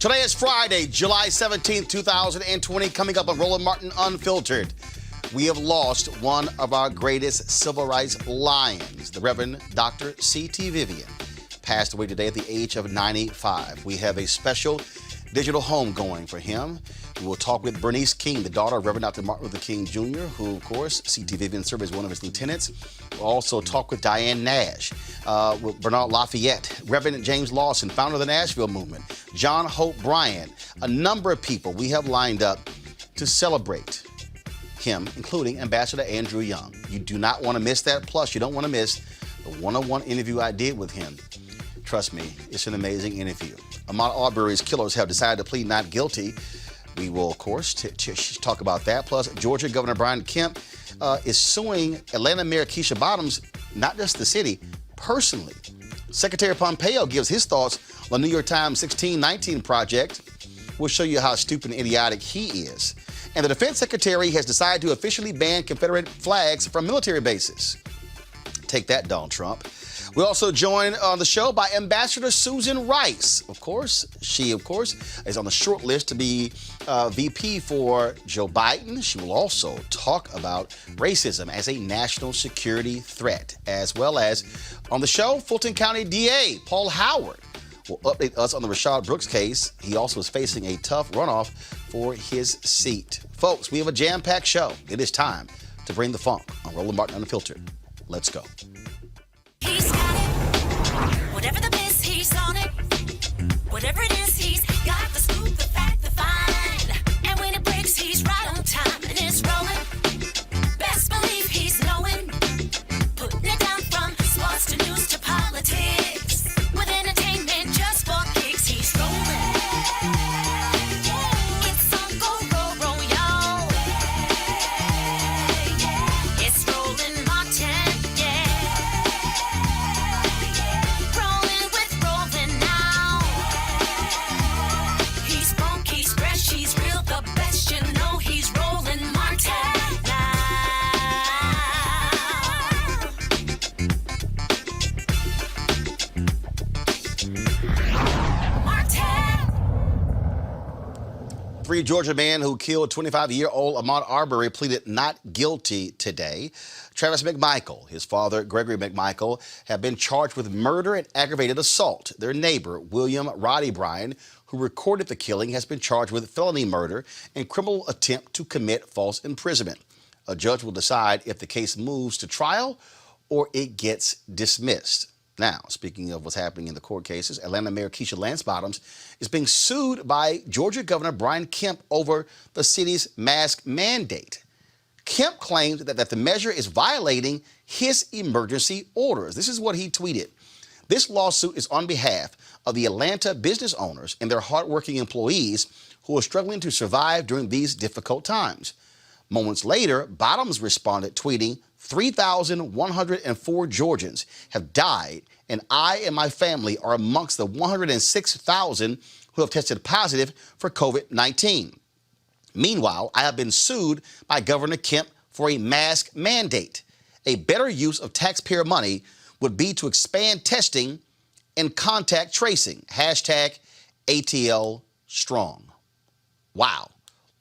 Today is Friday, July 17th, 2020. Coming up on Roland Martin Unfiltered, we have lost one of our greatest civil rights lions. The Reverend Dr. C.T. Vivian passed away today at the age of 95. We have a special digital home going for him. We will talk with Bernice King, the daughter of Reverend Dr. Martin Luther King Jr., who, of course, C.T. Vivian served as one of his lieutenants. We'll also talk with Diane Nash, with Bernard Lafayette, Reverend James Lawson, founder of the Nashville Movement, John Hope Bryant, a number of people we have lined up to celebrate him, including Ambassador Andrew Young. You do not want to miss that. Plus, you don't want to miss the one-on-one interview I did with him. Trust me, it's an amazing interview. Ahmaud Arbery's killers have decided to plead not guilty. We will, of course, talk about that. Plus, Georgia Governor Brian Kemp is suing Atlanta Mayor Keisha Bottoms, not just the city, personally. Secretary Pompeo gives his thoughts on the New York Times 1619 project. We'll show you how stupid and idiotic he is. And the Defense Secretary has decided to officially ban Confederate flags from military bases. Take that, Donald Trump. We're also joined on the show by Ambassador Susan Rice. Of course, she, is on the short list to be VP for Joe Biden. She will also talk about racism as a national security threat. As well as on the show, Fulton County DA Paul Howard will update us on the Rayshard Brooks case. He also is facing a tough runoff for his seat. Folks, we have a jam-packed show. It is time to bring the funk on Roland Martin Unfiltered. Let's go. He's got it. Whatever the biz, he's on it. Whatever it is, he's got the scoop, the fact, the find. And when it breaks, he's right on time and it's rolling. Best believe he's knowing. Putting it down from sports to news to politics. With entertainment just for kicks, he's rolling. three Georgia man who killed 25-year-old Ahmaud Arbery pleaded not guilty today. Travis McMichael, his father, Gregory McMichael, have been charged with murder and aggravated assault. Their neighbor, William Roddy Bryan, who recorded the killing, has been charged with felony murder and criminal attempt to commit false imprisonment. A judge will decide if the case moves to trial or it gets dismissed. Now, speaking of what's happening in the court cases, Atlanta Mayor Keisha Lance Bottoms is being sued by Georgia Governor Brian Kemp over the city's mask mandate. Kemp claims that the measure is violating his emergency orders. This is what he tweeted. This lawsuit is on behalf of the Atlanta business owners and their hardworking employees who are struggling to survive during these difficult times. Moments later, Bottoms responded, tweeting, 3,104 Georgians have died, and I and my family are amongst the 106,000 who have tested positive for COVID-19. Meanwhile, I have been sued by Governor Kemp for a mask mandate. A better use of taxpayer money would be to expand testing and contact tracing. Hashtag ATL Strong. Wow.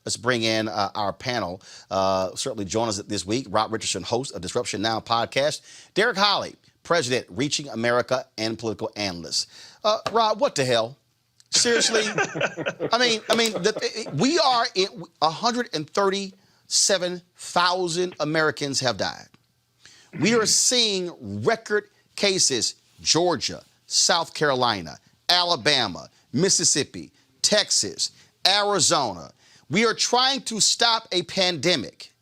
Let's bring in our panel. Certainly join us this week. Rob Richardson, host of Disruption Now podcast. Derek Holley, president, Reaching America and political analyst. Rob, what the hell? Seriously? We are in 137,000 Americans have died. We are seeing record cases. Georgia, South Carolina, Alabama, Mississippi, Texas, Arizona. We are trying to stop a pandemic.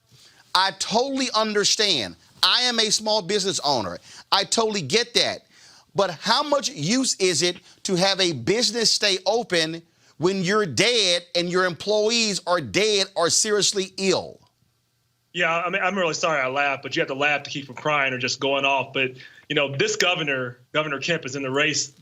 I totally understand. I am a small business owner. I totally get that. But how much use is it to have a business stay open when you're dead and your employees are dead or seriously ill? Yeah, I mean, I'm really sorry I laughed, but you have to laugh to keep from crying or just going off. But, you know, this Governor Kemp, is in the race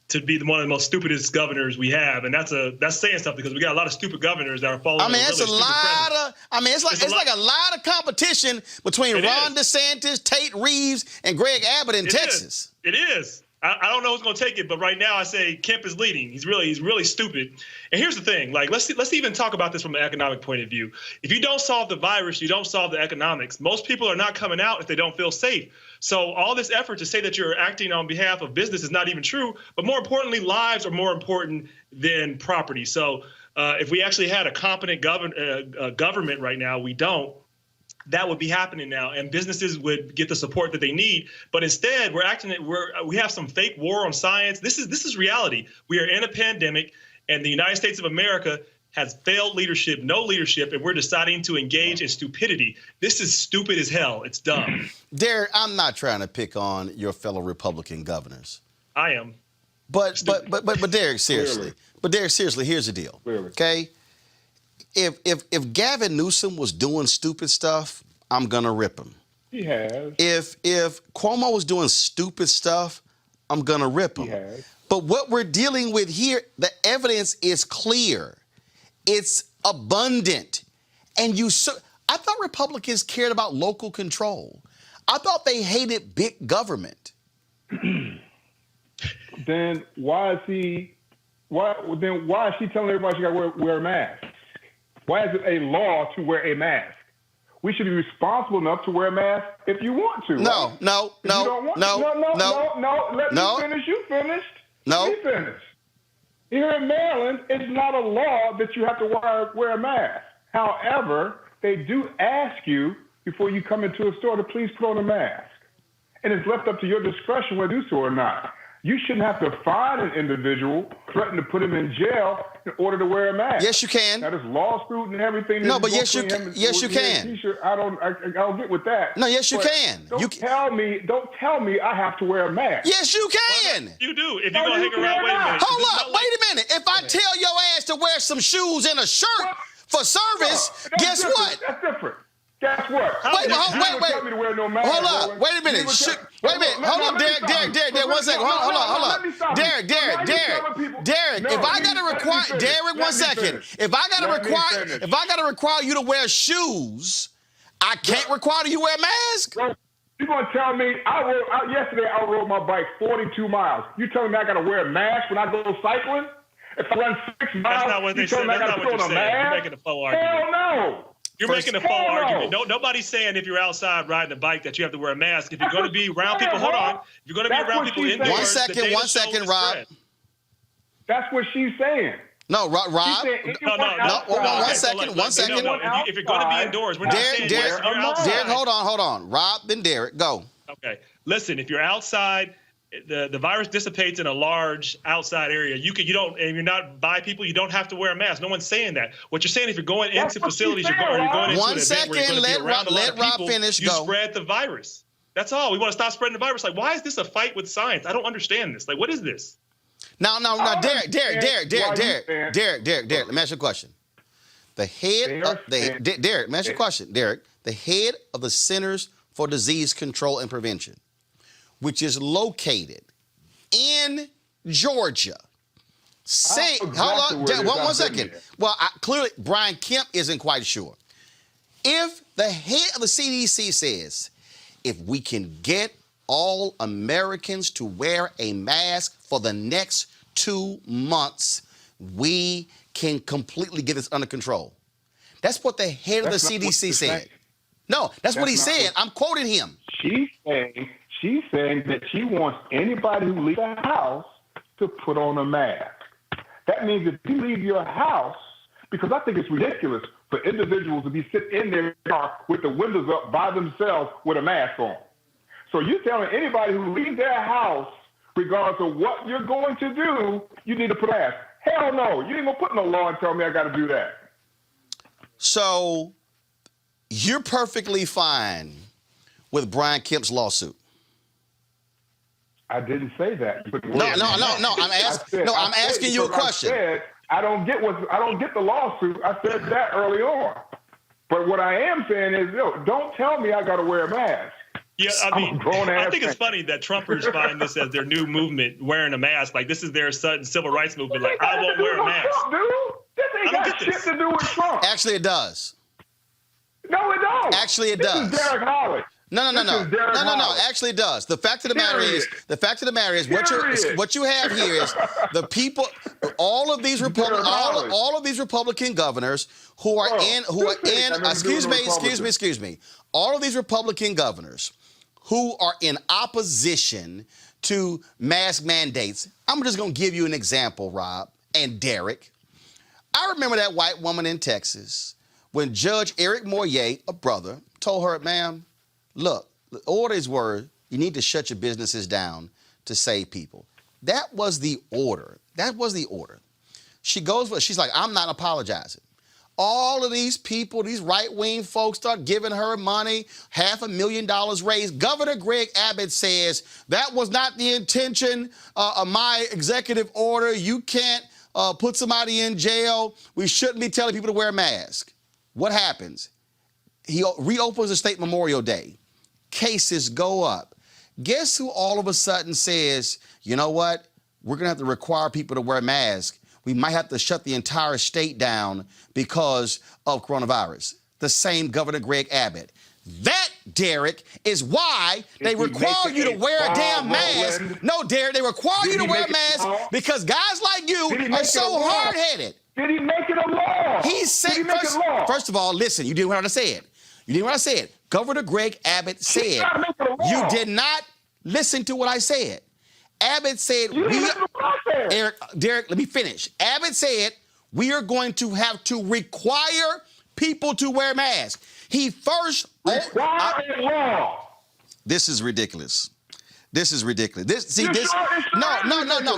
to be one of the most stupidest governors we have, and that's saying something because we got a lot of stupid governors that are following. I mean, it's really a lot of. I mean, it's like a lot of competition between Ron DeSantis, Tate Reeves, and Greg Abbott in Texas. It is. I don't know who's going to take it, but right now I say Kemp is leading. He's really stupid. And here's the thing: like, let's even talk about this from an economic point of view. If you don't solve the virus, you don't solve the economics. Most people are not coming out if they don't feel safe. So all this effort to say that you're acting on behalf of business is not even true. But more importantly, lives are more important than property. So if we actually had a competent government right now, we don't. That would be happening now, and businesses would get the support that they need. But instead, we have some fake war on science. This is reality. We are in a pandemic, and the United States of America has failed leadership, no leadership, and we're deciding to engage in stupidity. This is stupid as hell. It's dumb. Derek, I'm not trying to pick on your fellow Republican governors. I am. But Derek, seriously. But Derek, seriously, here's the deal. Okay? If Gavin Newsom was doing stupid stuff, I'm gonna rip him. He has. If Cuomo was doing stupid stuff, I'm gonna rip him. He has. But what we're dealing with here, the evidence is clear. It's abundant. And I thought Republicans cared about local control. I thought they hated big government. Then why is she telling everybody she got to wear a mask? Why is it a law to wear a mask? We should be responsible enough to wear a mask if you want to. No. Let me finish. You finished. No. Let me finish. Here in Maryland, it's not a law that you have to wear a mask. However, they do ask you before you come into a store to please put on a mask. And it's left up to your discretion whether to do so or not. You shouldn't have to find an individual, threaten to put him in jail in order to wear a mask. Yes, you can. Now, there's lawsuit and everything. No, but yes, you can. Yes, you can. I don't get with that. No, yes, you can. Don't tell me I have to wear a mask. Yes, you can. You do. If you're going to hang around, wait a minute. Hold up. Wait a minute. If I tell your ass to wear some shoes and a shirt for service, guess what? That's different. Guess what? Wait. Tell me to wear no mask, hold up. Wait a minute. Wait a minute. Hold up, Derek. 1 second. Hold up. Derek. If I gotta require Derek, 1 second. If I gotta require you to wear shoes, I can't require you to wear a mask. You're gonna tell me yesterday I rode my bike 42 miles. You telling me I gotta wear a mask when I go cycling? If I run 6 miles, That's not what they said. That's not what you're saying. You're making a faux argument. Hell no. You're making a faux argument. No, nobody's saying if you're outside riding a bike that you have to wear a mask. If you're going to be around people, hold on. If you're going to be around people indoors, one second, Rob. That's what she's saying. No, Rob. No, one second. No, if you're going to be indoors, we're not saying you're outside. Derek, hold on. Rob, then Derek, go. Okay. Listen, if you're outside, the virus dissipates in a large outside area. And you're not by people, you don't have to wear a mask. No one's saying that. What you're saying, if you're going into facilities, you're going into an event where you're going to be around a lot of people, you spread the virus. That's all. We want to stop spreading the virus. Like, why is this a fight with science? I don't understand this. Like, what is this? Now, Derek, let me ask you a question. Derek, let me ask you a question. Derek, the head of the Centers for Disease Control and Prevention, which is located in Georgia, one second. Well, clearly, Brian Kemp isn't quite sure. If the head of the CDC says, if we can get all Americans to wear a mask for the next 2 months, we can completely get this under control. That's what the head of the CDC said. No, that's what he said. I'm quoting him. She's saying that she wants anybody who leaves the house to put on a mask. That means if you leave your house, because I think it's ridiculous for individuals to be sitting in their car with the windows up by themselves with a mask on. So you're telling anybody who leaves their house, regardless of what you're going to do, you need to put a mask. Hell no. You ain't going to put no law and tell me I got to do that. So you're perfectly fine with Brian Kemp's lawsuit. I didn't say that. No. I'm asking you a question. I don't get the lawsuit. I said that early on. But what I am saying is, don't tell me I got to wear a mask. Yeah, I think it's funny that Trumpers find this as their new movement, wearing a mask. Like, this is their sudden civil rights movement. Like, I won't wear a mask. This ain't got shit to do with Trump. Actually, it does. No, it don't. Actually, it does. This is Derek Holland. No. Actually, it does. The fact of the matter is, what you have here is the people. All of these Republican governors who are in. Excuse me. All of these Republican governors who are in opposition to mask mandates. I'm just going to give you an example, Rob and Derek. I remember that white woman in Texas when Judge Eric Moyer, a brother, told her, ma'am, look, the orders were you need to shut your businesses down to save people. That was the order. She's like, I'm not apologizing. All of these people, these right-wing folks start giving her money, $500,000 raised. Governor Greg Abbott says that was not the intention of my executive order. You can't put somebody in jail. We shouldn't be telling people to wear a mask. What happens? He reopens the state Memorial Day. Cases go up. Guess who all of a sudden says, you know what? We're going to have to require people to wear masks. We might have to shut the entire state down because of coronavirus. The same Governor Greg Abbott. That, Derek, is why they require you to wear a damn mask. No, Derek, they require you to wear a mask because guys like you are so hard-headed. Did he make it a law? He said, first of all, listen, you didn't hear what I said. Governor Greg Abbott said, you did not listen to what I said. Abbott said, Derek, let me finish. Abbott said, we are going to have to require people to wear masks. He first... law. This is ridiculous. No.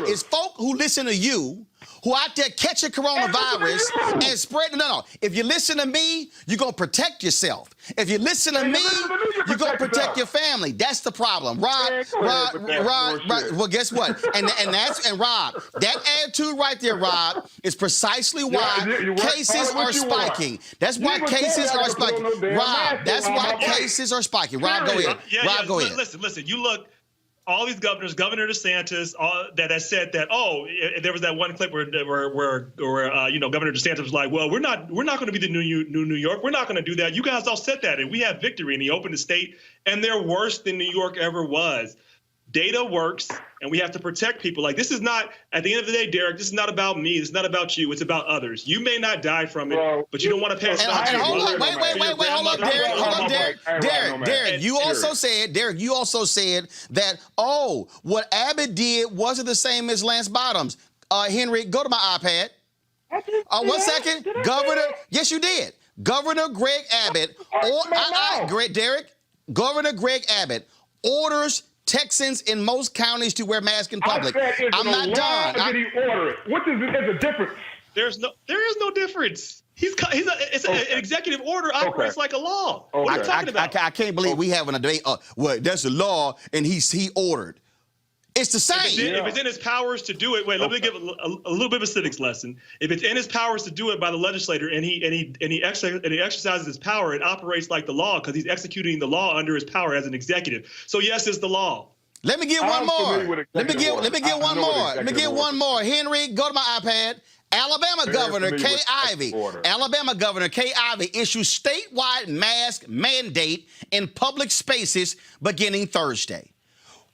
It's folk who listen to you who out there catching coronavirus and spreading. No. If you listen to me, you're going to protect yourself. If you listen to me, you're going to protect your family. That's the problem. Rob, well, guess what? And Rob, that attitude right there, Rob, is precisely why cases are spiking. That's why cases are spiking. Rob, that's why cases are spiking. Rob, go ahead. Rob, go ahead. Listen, you look... All these governors, Governor DeSantis, that said that, there was that one clip where Governor DeSantis was like, well, we're not going to be the new New York. We're not going to do that. You guys all said that, and we have victory. And he opened the state, and they're worse than New York ever was. Data works, and we have to protect people. Like, this is not, at the end of the day, Derek, this is not about me. This is not about you. It's about others. You may not die from it, but you don't want to pass it on to your mother. Wait, hold up, Derek, you also said that, what Abbott did wasn't the same as Lance Bottoms. Henry, go to my iPad. 1 second. Yes, you did. Governor Greg Abbott, Governor Greg Abbott orders Texans in most counties to wear masks in public. I'm not done. Did he order it? What is the difference? There is no difference. It's an executive order operates like a law. What are you talking about? I can't believe we having a debate. Well, that's a law, and he ordered. It's the same. If it's in his powers to do it, let me give a little bit of a civics lesson. If it's in his powers to do it by the legislator, and he exercises his power, it operates like the law because he's executing the law under his power as an executive. So yes, it's the law. Let me get one more. Let me get one more. Henry, go to my iPad. Alabama Governor Kay Ivey issues statewide mask mandate in public spaces beginning Thursday.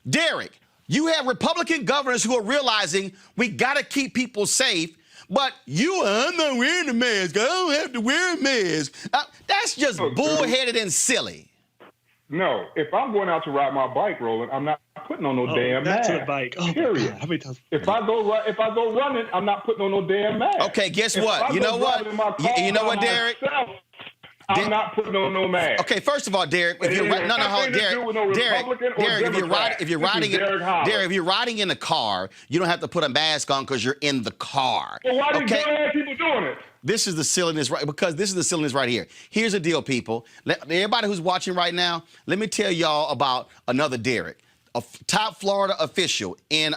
Derek, you have Republican governors who are realizing we got to keep people safe, but I'm not wearing a mask. I don't have to wear a mask. That's just bullheaded and silly. No, if I'm going out to ride my bike, Roland, I'm not putting on no damn mask. To the bike. Period. If I go running, I'm not putting on no damn mask. Okay, guess what? You know what? You know what, Derek? I'm not putting on no mask. Okay, first of all, Derek, if you're riding in a car, you don't have to put a mask on because you're in the car. Well, why do people doing it? This is the silliness, right? Because this is the silliness right here. Here's the deal, people. Everybody who's watching right now, let me tell y'all about another Derek, a top Florida official in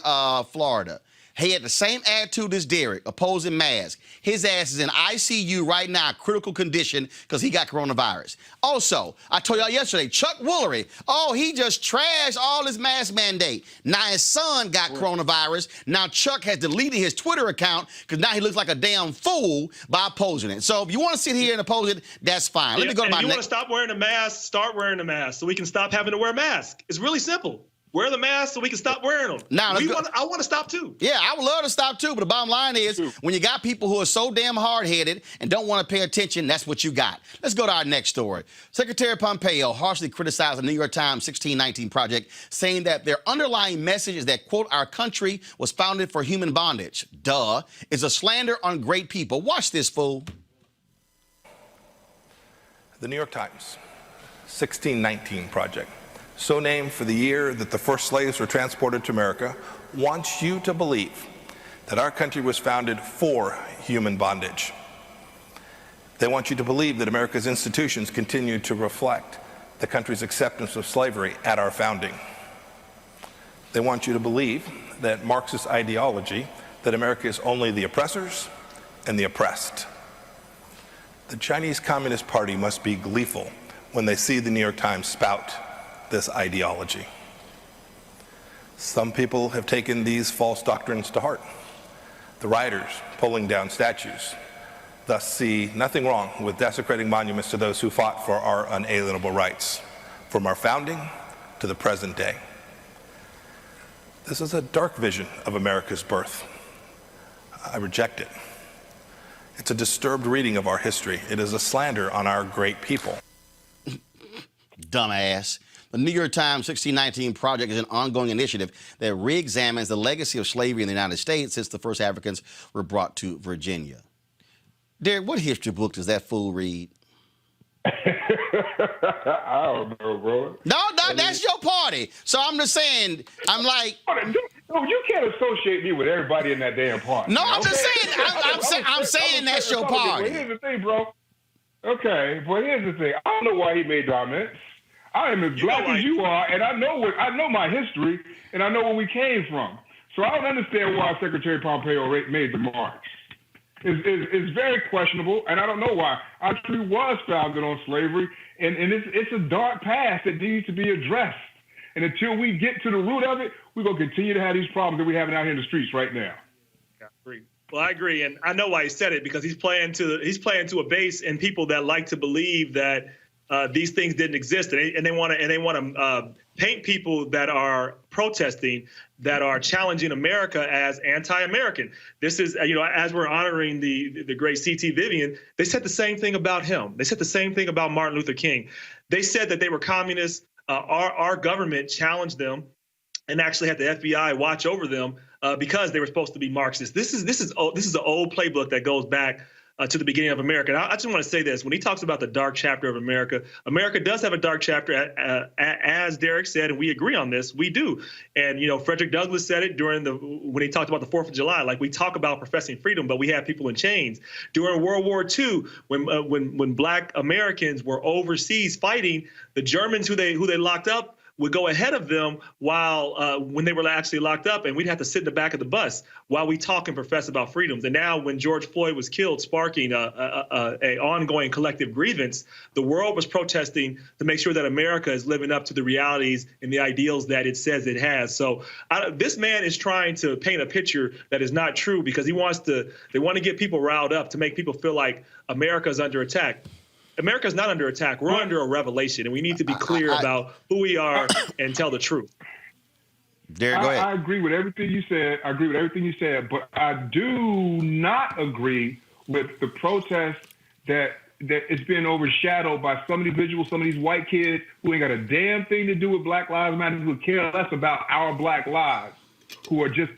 Florida. He had the same attitude as Derek, opposing masks. His ass is in ICU right now, critical condition, because he got coronavirus. Also, I told y'all yesterday, Chuck Woolery, he just trashed all his mask mandate. Now his son got coronavirus. Now Chuck has deleted his Twitter account because now he looks like a damn fool by opposing it. So if you want to sit here and oppose it, that's fine. Let me go to my next. If you want to stop wearing a mask, start wearing a mask so we can stop having to wear a mask. It's really simple. Wear the mask so we can stop wearing them. I want to stop too. Yeah, I would love to stop too, but the bottom line is when you got people who are so damn hard-headed and don't want to pay attention, that's what you got. Let's go to our next story. Secretary Pompeo harshly criticized the New York Times 1619 Project, saying that their underlying message is that, quote, our country was founded for human bondage. Duh. Is a slander on great people. Watch this, fool. The New York Times 1619 Project, so named for the year that the first slaves were transported to America, wants you to believe that our country was founded for human bondage. They want you to believe that America's institutions continue to reflect the country's acceptance of slavery at our founding. They want you to believe that Marxist ideology, that America is only the oppressors and the oppressed. The Chinese Communist Party must be gleeful when they see the New York Times spout this ideology. Some people have taken these false doctrines to heart. The rioters pulling down statues thus see nothing wrong with desecrating monuments to those who fought for our unalienable rights, from our founding to the present day. This is a dark vision of America's birth. I reject it. It's a disturbed reading of our history. It is a slander on our great people. Dumbass. The New York Times 1619 Project is an ongoing initiative that re-examines the legacy of slavery in the United States since the first Africans were brought to Virginia. Derek, what history book does that fool read? I don't know, bro. No, that's your party. So I'm just saying, I'm like... No, you can't associate me with everybody in that damn party. No, I'm just saying, I'm saying that's your party. But here's the thing, bro. Okay, but here's the thing. I don't know why he made comments. I am as black as you are, and I know my history, and I know where we came from. So I don't understand why Secretary Pompeo made the marks. It's very questionable, and I don't know why. Our country was founded on slavery, and it's a dark past that needs to be addressed. And until we get to the root of it, we're going to continue to have these problems that we're having out here in the streets right now. I agree. Well, I agree, and I know why he said it, because he's playing to a base and people that like to believe that these things didn't exist, and they want to paint people that are protesting, that are challenging America as anti-American. This is, as we're honoring the great C.T. Vivian, they said the same thing about him. They said the same thing about Martin Luther King. They said that they were communists. Our government challenged them and actually had the FBI watch over them because they were supposed to be Marxists. This is an old playbook that goes back to the beginning of America. And I just want to say this. When he talks about the dark chapter of America, America does have a dark chapter, as Derek said, and we agree on this. We do. And, Frederick Douglass said it when he talked about the 4th of July. Like, we talk about professing freedom, but we have people in chains. During World War II, when Black Americans were overseas fighting, the Germans who they locked up would go ahead of them when they were actually locked up, and we'd have to sit in the back of the bus while we talk and profess about freedoms. And now when George Floyd was killed, sparking a ongoing collective grievance, the world was protesting to make sure that America is living up to the realities and the ideals that it says it has. So this man is trying to paint a picture that is not true because they want to get people riled up to make people feel like America is under attack. America's not under attack. We're under a revelation, and we need to be clear about who we are and tell the truth. Derek, go ahead. I agree with everything you said. But I do not agree with the protest that it's been overshadowed by some individuals, some of these white kids who ain't got a damn thing to do with Black Lives Matter, who care less about our Black lives, who are just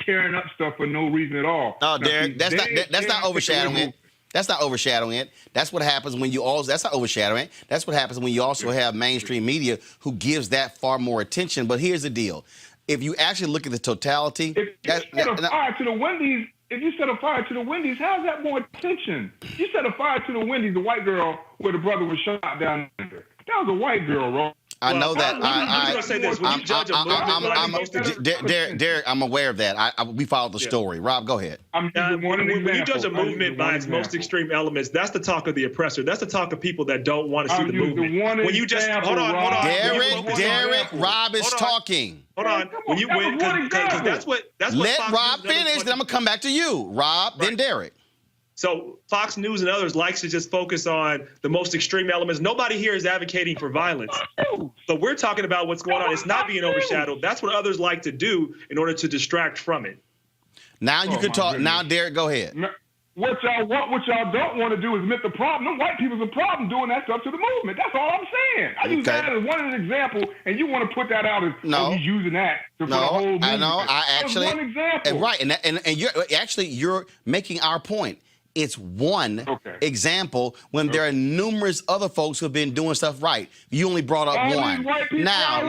tearing up stuff for no reason at all. Oh, Derek, that's not overshadowing it. That's not overshadowing it. That's what happens when you also. That's not overshadowing it. That's what happens when you also have mainstream media who gives that far more attention. But here's the deal: if you actually look at the totality, if you set a fire to the Wendy's, how's that more attention? You set a fire to the Wendy's, the white girl where the brother was shot down there. That was a white girl, bro. I know that. I'm going to say this. When you judge a movement, Derek, I'm aware of that. We followed the story. Rob, go ahead. When you judge a movement by its most extreme elements, that's the talk of the oppressor. That's the talk of people that don't want to see the movement. When you just hold on. Derek, Rob is talking. Hold on. Because that's what. Let Rob finish. Then I'm gonna come back to you, Rob. Then Derek. So Fox News and others likes to just focus on the most extreme elements. Nobody here is advocating for violence. So we're talking about what's going on. It's not being overshadowed. That's what others like to do in order to distract from it. Now you can talk. Now, Derek, go ahead. What y'all don't want to do is admit the problem. Them white people's a problem doing that stuff to the movement. That's all I'm saying. I use that as one example, and you want to put that out as he's using that for the whole movement. I know. I actually. That's one example. Right, and you're making our point. It's one example when there are numerous other folks who have been doing stuff right. You only brought up one. Now,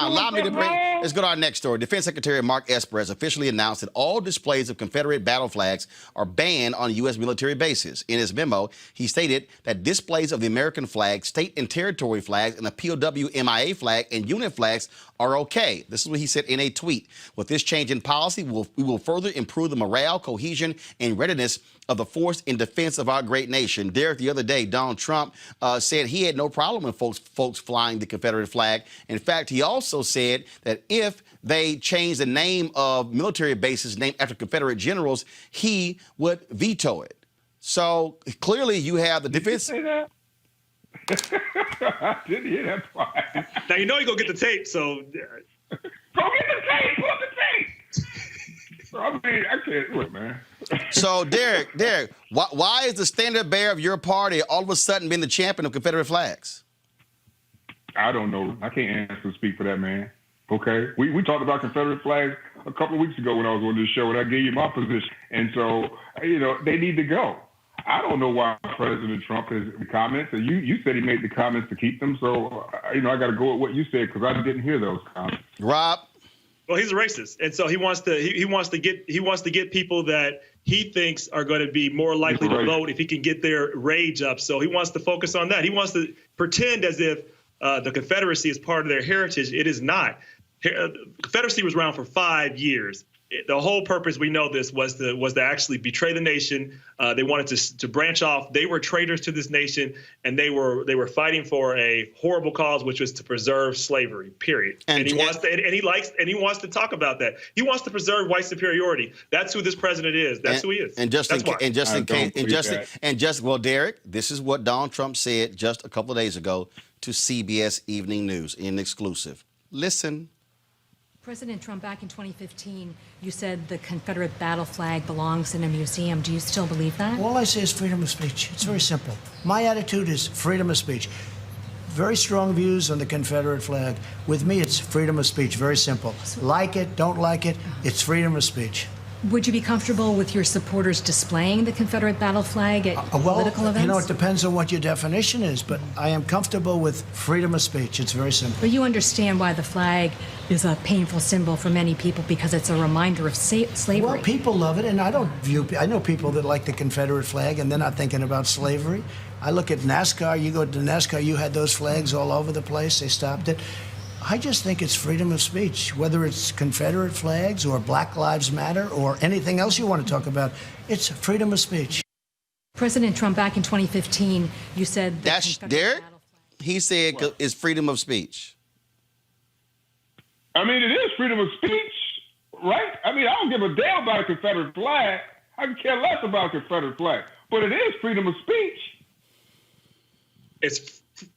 allow me to let's go to our next story. Defense Secretary Mark Esper has officially announced that all displays of Confederate battle flags are banned on U.S. military bases. In his memo, he stated that displays of the American flag, state and territory flags, and the POW MIA flag and unit flags are okay. This is what he said in a tweet. With this change in policy, we will further improve the morale, cohesion, and readiness of the force in defense of our great nation. Derek, the other day, Donald Trump said he had no problem with folks flying the Confederate flag. In fact, he also said that if they change the name of military bases named after Confederate generals, he would veto it. So clearly you have the defense. Did you say that? I didn't hear that part. Now you know you're going to get the tape, so. Go get the tape. Pull up the tape. I mean, I can't do it, man. So, Derek, why is the standard bearer of your party all of a sudden been the champion of Confederate flags? I don't know. I can't answer and speak for that, man. Okay? We talked about Confederate flags a couple of weeks ago when I was on this show, and I gave you my position. And so, they need to go. I don't know why President Trump has comments, and you said he made the comments to keep them. So, I got to go with what you said because I didn't hear those comments. Rob? Well, he's a racist, and so he wants to get people that he thinks are going to be more likely to vote if he can get their rage up. So he wants to focus on that. He wants to pretend as if the Confederacy is part of their heritage. It is not. Confederacy was around for 5 years. the whole purpose, we know this, was to actually betray the nation. They wanted to branch off. They were traitors to this nation, and they were fighting for a horrible cause, which was to preserve slavery. Period. And he wants to talk about that. He wants to preserve white superiority. That's who this president is. That's who he is. Well, Derek, this is what Donald Trump said just a couple of days ago to CBS Evening News in exclusive. Listen. President Trump, back in 2015, you said the Confederate battle flag belongs in a museum. Do you still believe that? All I say is freedom of speech. It's very simple. My attitude is freedom of speech. Very strong views on the Confederate flag. With me, it's freedom of speech. Very simple. Like it, don't like it, it's freedom of speech. Would you be comfortable with your supporters displaying the Confederate battle flag at political events? You know, it depends on what your definition is, but I am comfortable with freedom of speech. It's very simple. But you understand why the flag is a painful symbol for many people, because it's a reminder of slavery. Well, people love it, and I know people that like the Confederate flag, and they're not thinking about slavery. I look at NASCAR. You go to NASCAR, you had those flags all over the place. They stopped it. I just think it's freedom of speech, whether it's Confederate flags or Black Lives Matter or anything else you want to talk about. It's freedom of speech. President Trump, back in 2015, you said that's Derek. He said it's freedom of speech. I mean, it is freedom of speech, right? I mean, I don't give a damn about a Confederate flag. I can care less about a Confederate flag, but it is freedom of speech.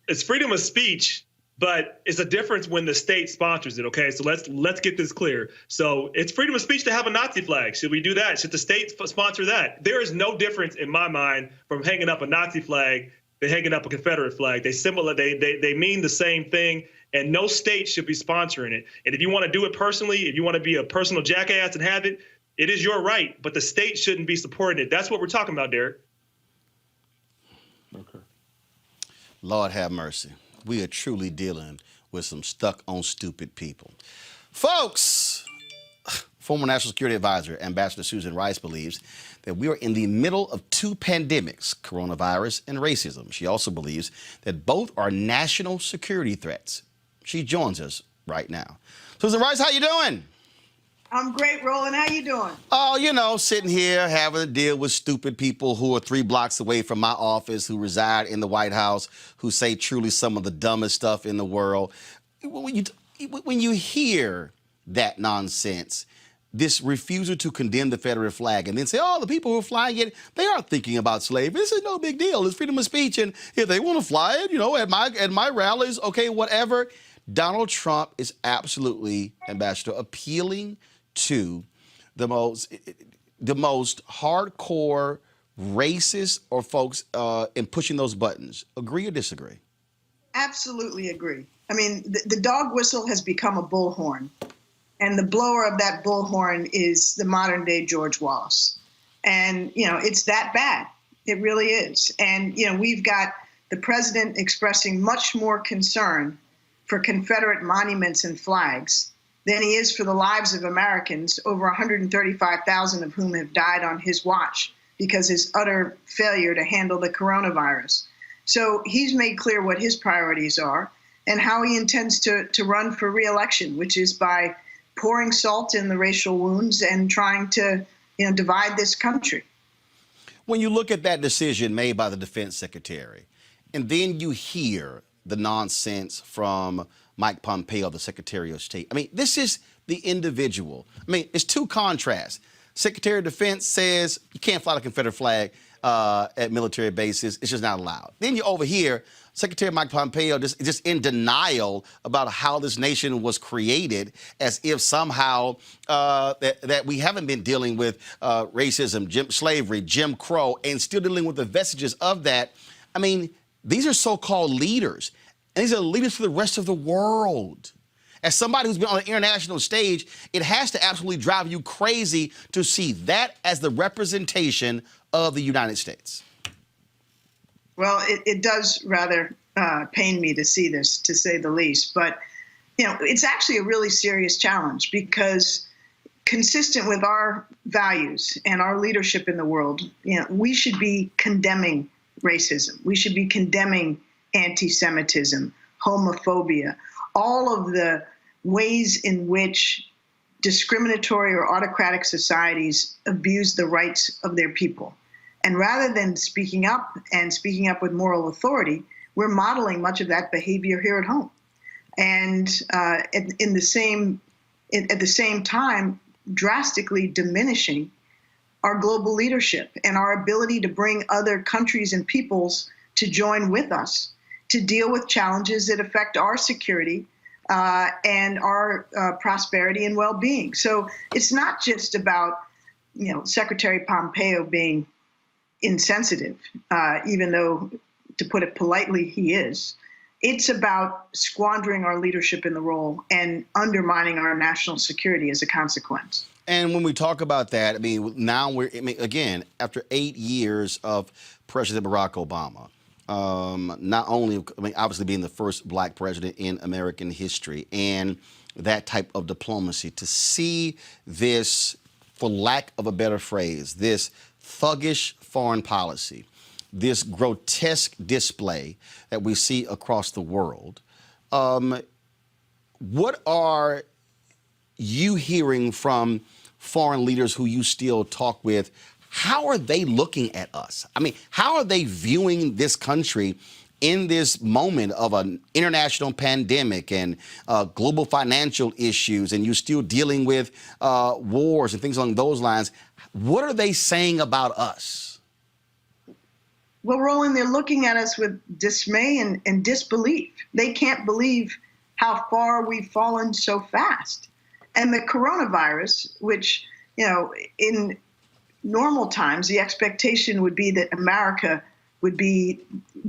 It's freedom of speech. But it's a difference when the state sponsors it, okay? So let's get this clear. So it's freedom of speech to have a Nazi flag. Should we do that? Should the state sponsor that? There is no difference in my mind from hanging up a Nazi flag than hanging up a Confederate flag. They mean the same thing, and no state should be sponsoring it. And if you want to do it personally, if you want to be a personal jackass and have it, it is your right. But the state shouldn't be supporting it. That's what we're talking about, Derek. Okay. Lord have mercy. We are truly dealing with some stuck on stupid people. Folks, former National Security Advisor Ambassador Susan Rice believes that we are in the middle of two pandemics, coronavirus and racism. She also believes that both are national security threats. She joins us right now. Susan Rice, how you doing? I'm great, Roland. How you doing? Oh, you know, sitting here having to deal with stupid people who are 3 blocks away from my office, who reside in the White House, who say truly some of the dumbest stuff in the world. When you hear that nonsense, this refusal to condemn the Confederate flag and then say, oh, the people who are flying it, they aren't thinking about slavery. This is no big deal. It's freedom of speech. And if they want to fly it, you know, at my rallies, okay, whatever. Donald Trump is absolutely, Ambassador, appealing to the most hardcore racist or folks in pushing those buttons. Agree or disagree? Absolutely agree. I mean, the dog whistle has become a bullhorn, and the blower of that bullhorn is the modern day George Wallace. And, you know, it's that bad. It really is. And, you know, we've got the president expressing much more concern for Confederate monuments and flags than he is for the lives of Americans, over 135,000 of whom have died on his watch because his utter failure to handle the coronavirus. So he's made clear what his priorities are and how he intends to run for re-election, which is by pouring salt in the racial wounds and trying to, you know, divide this country. When you look at that decision made by the defense secretary, and then you hear the nonsense from Mike Pompeo, the Secretary of State. I mean, this is the individual. I mean, it's two contrasts. Secretary of Defense says you can't fly the Confederate flag at military bases. It's just not allowed. Then you overhear Secretary Mike Pompeo just in denial about how this nation was created, as if somehow that we haven't been dealing with racism, slavery, Jim Crow, and still dealing with the vestiges of that. I mean, these are so-called leaders. And these are leaders for the rest of the world. As somebody who's been on an international stage, it has to absolutely drive you crazy to see that as the representation of the United States. Well, it does rather pain me to see this, to say the least. But, you know, it's actually a really serious challenge because consistent with our values and our leadership in the world, you know, we should be condemning racism. We should be condemning anti-Semitism, homophobia, all of the ways in which discriminatory or autocratic societies abuse the rights of their people. And rather than speaking up and speaking up with moral authority, we're modeling much of that behavior here at home. And at the same time, drastically diminishing our global leadership and our ability to bring other countries and peoples to join with us to deal with challenges that affect our security and our prosperity and well-being. So it's not just about, Secretary Pompeo being insensitive, even though, to put it politely, he is. It's about squandering our leadership in the role and undermining our national security as a consequence. And when we talk about that, again, after 8 years of President Barack Obama, not only, obviously being the first black president in American history, and that type of diplomacy, to see this, for lack of a better phrase, this thuggish foreign policy, this grotesque display that we see across the world, what are you hearing from foreign leaders who you still talk with? How are they looking at us? How are they viewing this country in this moment of an international pandemic and global financial issues, and you're still dealing with wars and things along those lines? What are they saying about us? Well, Roland, they're looking at us with dismay and disbelief. They can't believe how far we've fallen so fast. And the coronavirus, which, in normal times, the expectation would be that America would be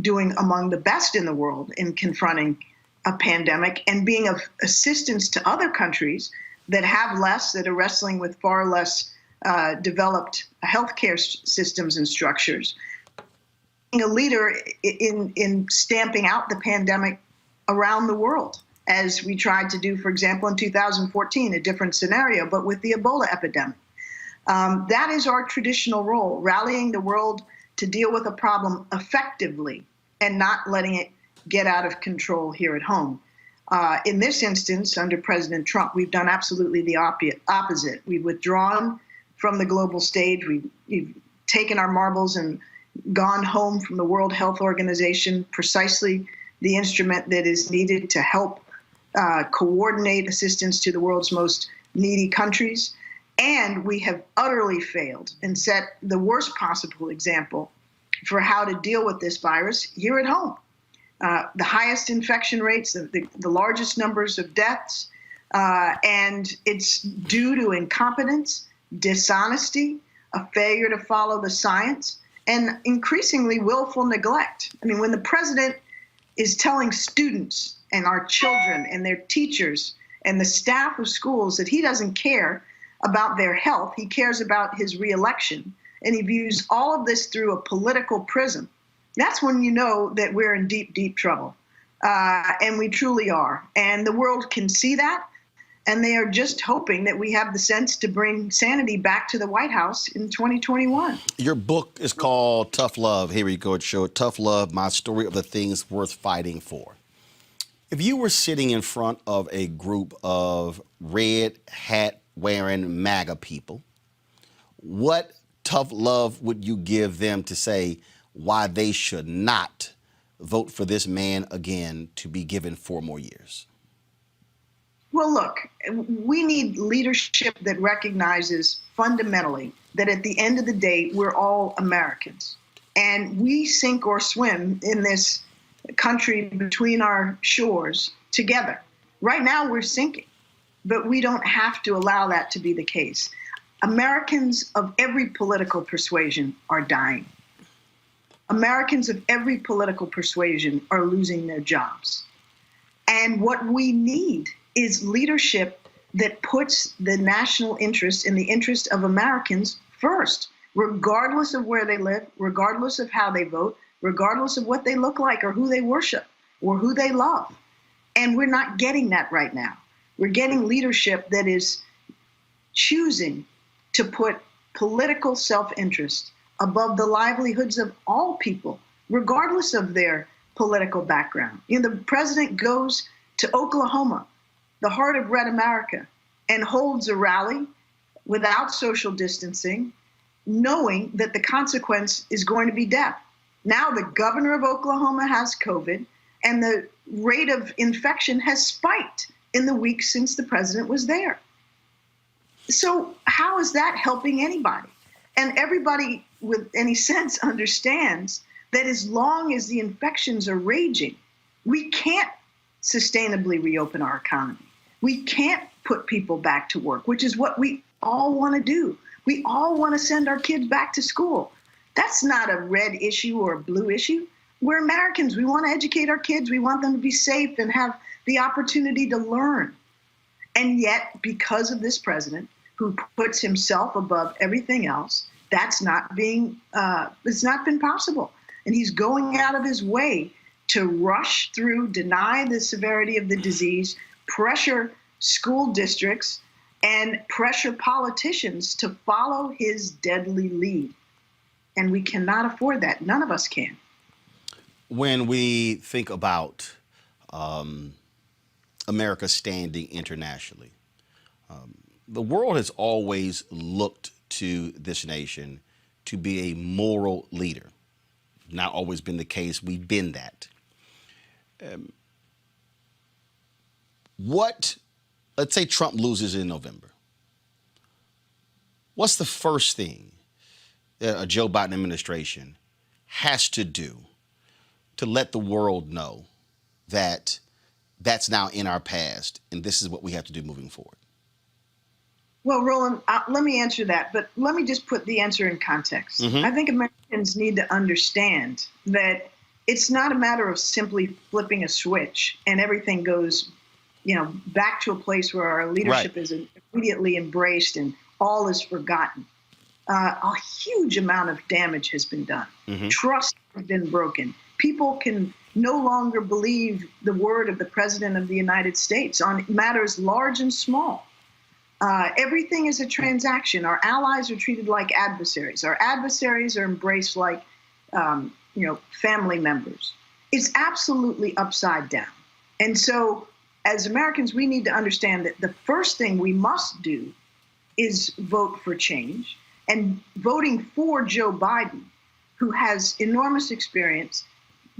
doing among the best in the world in confronting a pandemic and being of assistance to other countries that have less, that are wrestling with far less developed healthcare systems and structures. Being a leader in stamping out the pandemic around the world, as we tried to do, for example, in 2014, a different scenario, but with the Ebola epidemic. That is our traditional role, rallying the world to deal with a problem effectively and not letting it get out of control here at home. In this instance, under President Trump, we've done absolutely the opposite. We've withdrawn from the global stage. We've taken our marbles and gone home from the World Health Organization, precisely the instrument that is needed to help coordinate assistance to the world's most needy countries. And we have utterly failed and set the worst possible example for how to deal with this virus here at home. The highest infection rates, the largest numbers of deaths, and it's due to incompetence, dishonesty, a failure to follow the science, and increasingly willful neglect. When the president is telling students and our children and their teachers and the staff of schools that he doesn't care about their health, he cares about his reelection, and he views all of this through a political prism, that's when you know that we're in deep, deep trouble. And we truly are. And the world can see that. And they are just hoping that we have the sense to bring sanity back to the White House in 2021. Your book is called Tough Love. Here we go, it showed Tough Love, My Story of the Things Worth Fighting For. If you were sitting in front of a group of red hat wearing MAGA people, what tough love would you give them to say why they should not vote for this man again to be given 4 more years? Well, look, we need leadership that recognizes fundamentally that at the end of the day, we're all Americans. And we sink or swim in this country between our shores together. Right now, we're sinking, but we don't have to allow that to be the case. Americans of every political persuasion are dying. Americans of every political persuasion are losing their jobs. And what we need is leadership that puts the national interest and the interest of Americans first, regardless of where they live, regardless of how they vote, regardless of what they look like or who they worship or who they love. And we're not getting that right now. We're getting leadership that is choosing to put political self-interest above the livelihoods of all people, regardless of their political background. The president goes to Oklahoma, the heart of red America, and holds a rally without social distancing, knowing that the consequence is going to be death. Now the governor of Oklahoma has COVID, and the rate of infection has spiked in the weeks since the president was there. So how is that helping anybody? And everybody with any sense understands that as long as the infections are raging, we can't sustainably reopen our economy. We can't put people back to work, which is what we all want to do. We all want to send our kids back to school. That's not a red issue or a blue issue. We're Americans. We want to educate our kids. We want them to be safe and have the opportunity to learn. And yet, because of this president who puts himself above everything else, that's not being, it's not been possible. And he's going out of his way to rush through, deny the severity of the disease, pressure school districts, and pressure politicians to follow his deadly lead. And we cannot afford that. None of us can. When we think about America's standing internationally, the world has always looked to this nation to be a moral leader. Not always been the case. We've been that. Let's say Trump loses in November. What's the first thing that a Joe Biden administration has to do to let the world know that that's now in our past and this is what we have to do moving forward? Well, Roland, let me answer that, but let me just put the answer in context. I think Americans need to understand that it's not a matter of simply flipping a switch and everything goes, back to a place where our leadership is immediately embraced and all is forgotten. A huge amount of damage has been done. Trust has been broken. People can no longer believe the word of the President of the United States on matters large and small. Everything is a transaction. Our allies are treated like adversaries. Our adversaries are embraced like, family members. It's absolutely upside down. And so as Americans, we need to understand that the first thing we must do is vote for change. And voting for Joe Biden, who has enormous experience,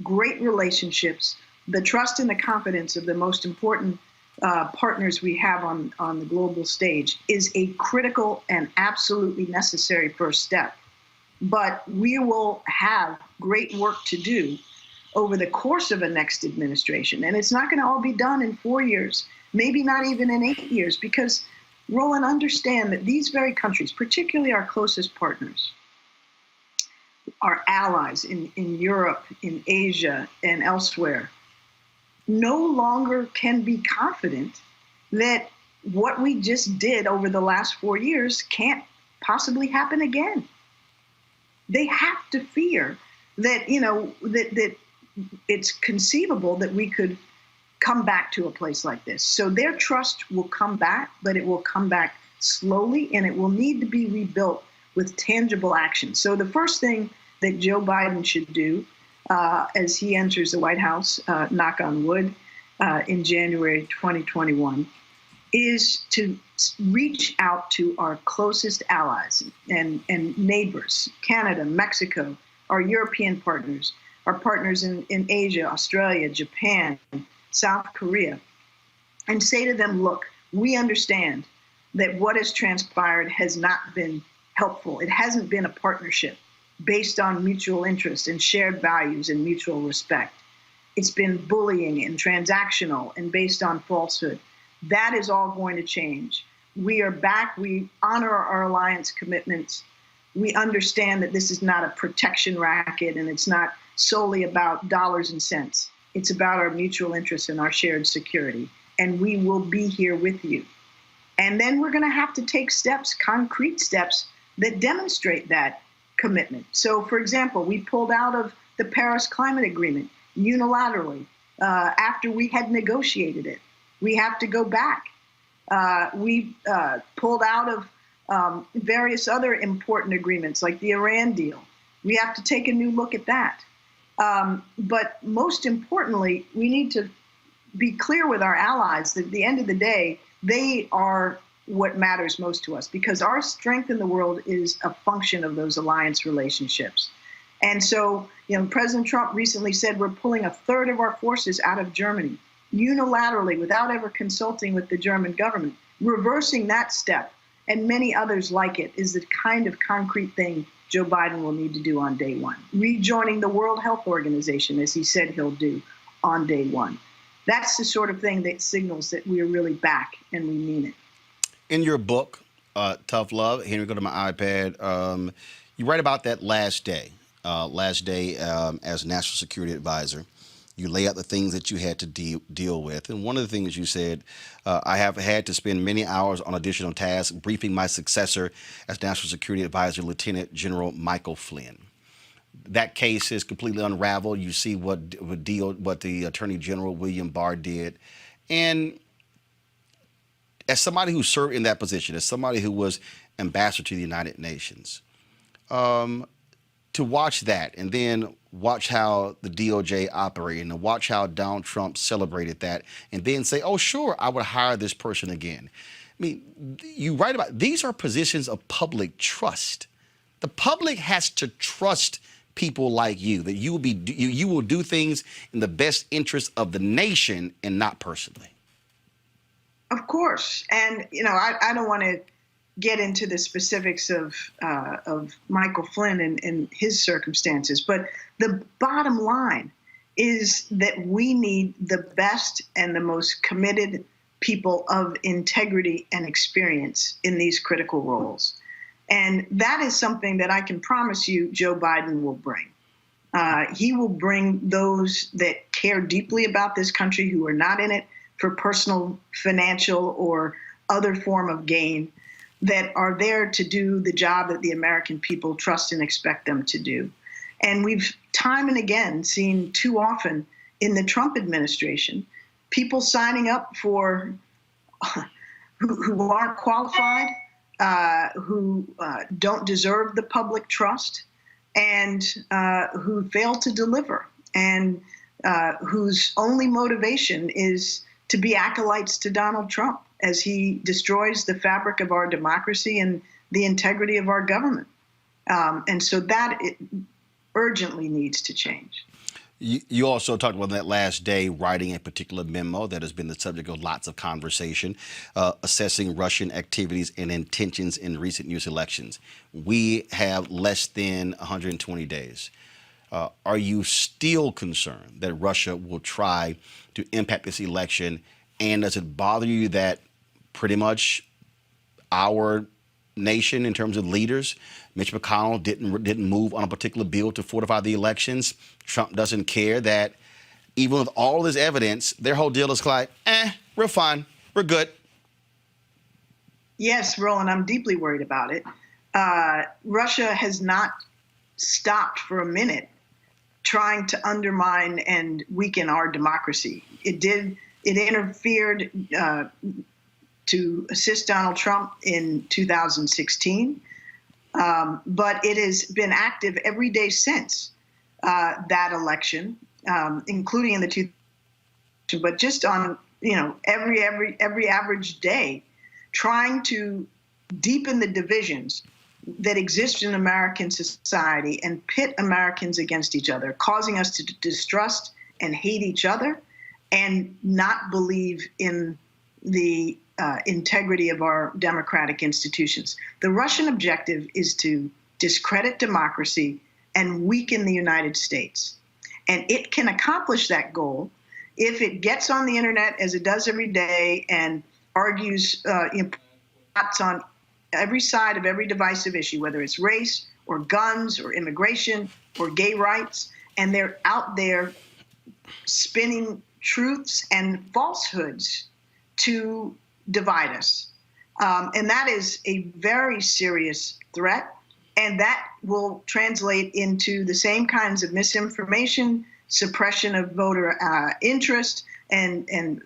great relationships, the trust and the confidence of the most important partners we have on the global stage, is a critical and absolutely necessary first step. But we will have great work to do over the course of a next administration. And it's not going to all be done in 4 years, maybe not even in 8 years, because Roland, understand that these very countries, particularly our closest partners, our allies in Europe, in Asia, and elsewhere, no longer can be confident that what we just did over the last 4 years can't possibly happen again. They have to fear that, that it's conceivable that we could come back to a place like this. So their trust will come back, but it will come back slowly, and it will need to be rebuilt with tangible action. So the first thing that Joe Biden should do as he enters the White House, knock on wood, in January 2021, is to reach out to our closest allies and neighbors, Canada, Mexico, our European partners, our partners in Asia, Australia, Japan, South Korea, and say to them, look, we understand that what has transpired has not been helpful. It hasn't been a partnership based on mutual interest and shared values and mutual respect. It's been bullying and transactional and based on falsehood. That is all going to change. We are back. We honor our alliance commitments. We understand that this is not a protection racket and it's not solely about dollars and cents. It's about our mutual interests and our shared security. And we will be here with you. And then we're going to have to take steps, concrete steps, that demonstrate that commitment. So, for example, we pulled out of the Paris Climate Agreement unilaterally after we had negotiated it. We have to go back. We pulled out of various other important agreements like the Iran deal. We have to take a new look at that. But most importantly, we need to be clear with our allies that at the end of the day, they are what matters most to us, because our strength in the world is a function of those alliance relationships. And so, President Trump recently said we're pulling a third of our forces out of Germany unilaterally without ever consulting with the German government. Reversing that step and many others like it is the kind of concrete thing Joe Biden will need to do on day one. Rejoining the World Health Organization, as he said he'll do on day one. That's the sort of thing that signals that we are really back and we mean it. In your book, Tough Love, here we go to my iPad, you write about that last day as National Security Advisor. You lay out the things that you had to deal with. And one of the things you said, I have had to spend many hours on additional tasks briefing my successor as National Security Advisor, Lieutenant General Michael Flynn. That case is completely unraveled. You see what the Attorney General, William Barr, did. And as somebody who served in that position, as somebody who was ambassador to the United Nations, to watch that and then watch how the DOJ operated and watch how Donald Trump celebrated that and then say, oh, sure, I would hire this person again. I mean, you write about these are positions of public trust. The public has to trust people like you, that you will do things in the best interest of the nation and not personally. Of course. And, I don't want to get into the specifics of Michael Flynn and his circumstances, but the bottom line is that we need the best and the most committed people of integrity and experience in these critical roles. And that is something that I can promise you Joe Biden will bring. He will bring those that care deeply about this country, who are not in it for personal, financial, or other form of gain, that are there to do the job that the American people trust and expect them to do. And we've time and again seen too often in the Trump administration people signing up for who aren't qualified, who don't deserve the public trust, and who fail to deliver, and whose only motivation is to be acolytes to Donald Trump as he destroys the fabric of our democracy and the integrity of our government. And so that urgently needs to change. You also talked about that last day writing a particular memo that has been the subject of lots of conversation, assessing Russian activities and intentions in recent U.S. elections. We have less than 120 days. Are you still concerned that Russia will try to impact this election? And does it bother you that pretty much our nation, in terms of leaders, Mitch McConnell didn't move on a particular bill to fortify the elections? Trump doesn't care that even with all this evidence, their whole deal is like, we're fine, we're good. Yes, Roland, I'm deeply worried about it. Russia has not stopped for a minute trying to undermine and weaken our democracy. It interfered to assist Donald Trump in 2016, but it has been active every day since that election, including in the 2000. But just on every average day, trying to deepen the divisions that exist in American society and pit Americans against each other, causing us to distrust and hate each other and not believe in the integrity of our democratic institutions. The Russian objective is to discredit democracy and weaken the United States. And it can accomplish that goal if it gets on the internet, as it does every day, and argues on every side of every divisive issue, whether it's race or guns or immigration or gay rights, and they're out there spinning truths and falsehoods to divide us. And that is a very serious threat, and that will translate into the same kinds of misinformation, suppression of voter interest, and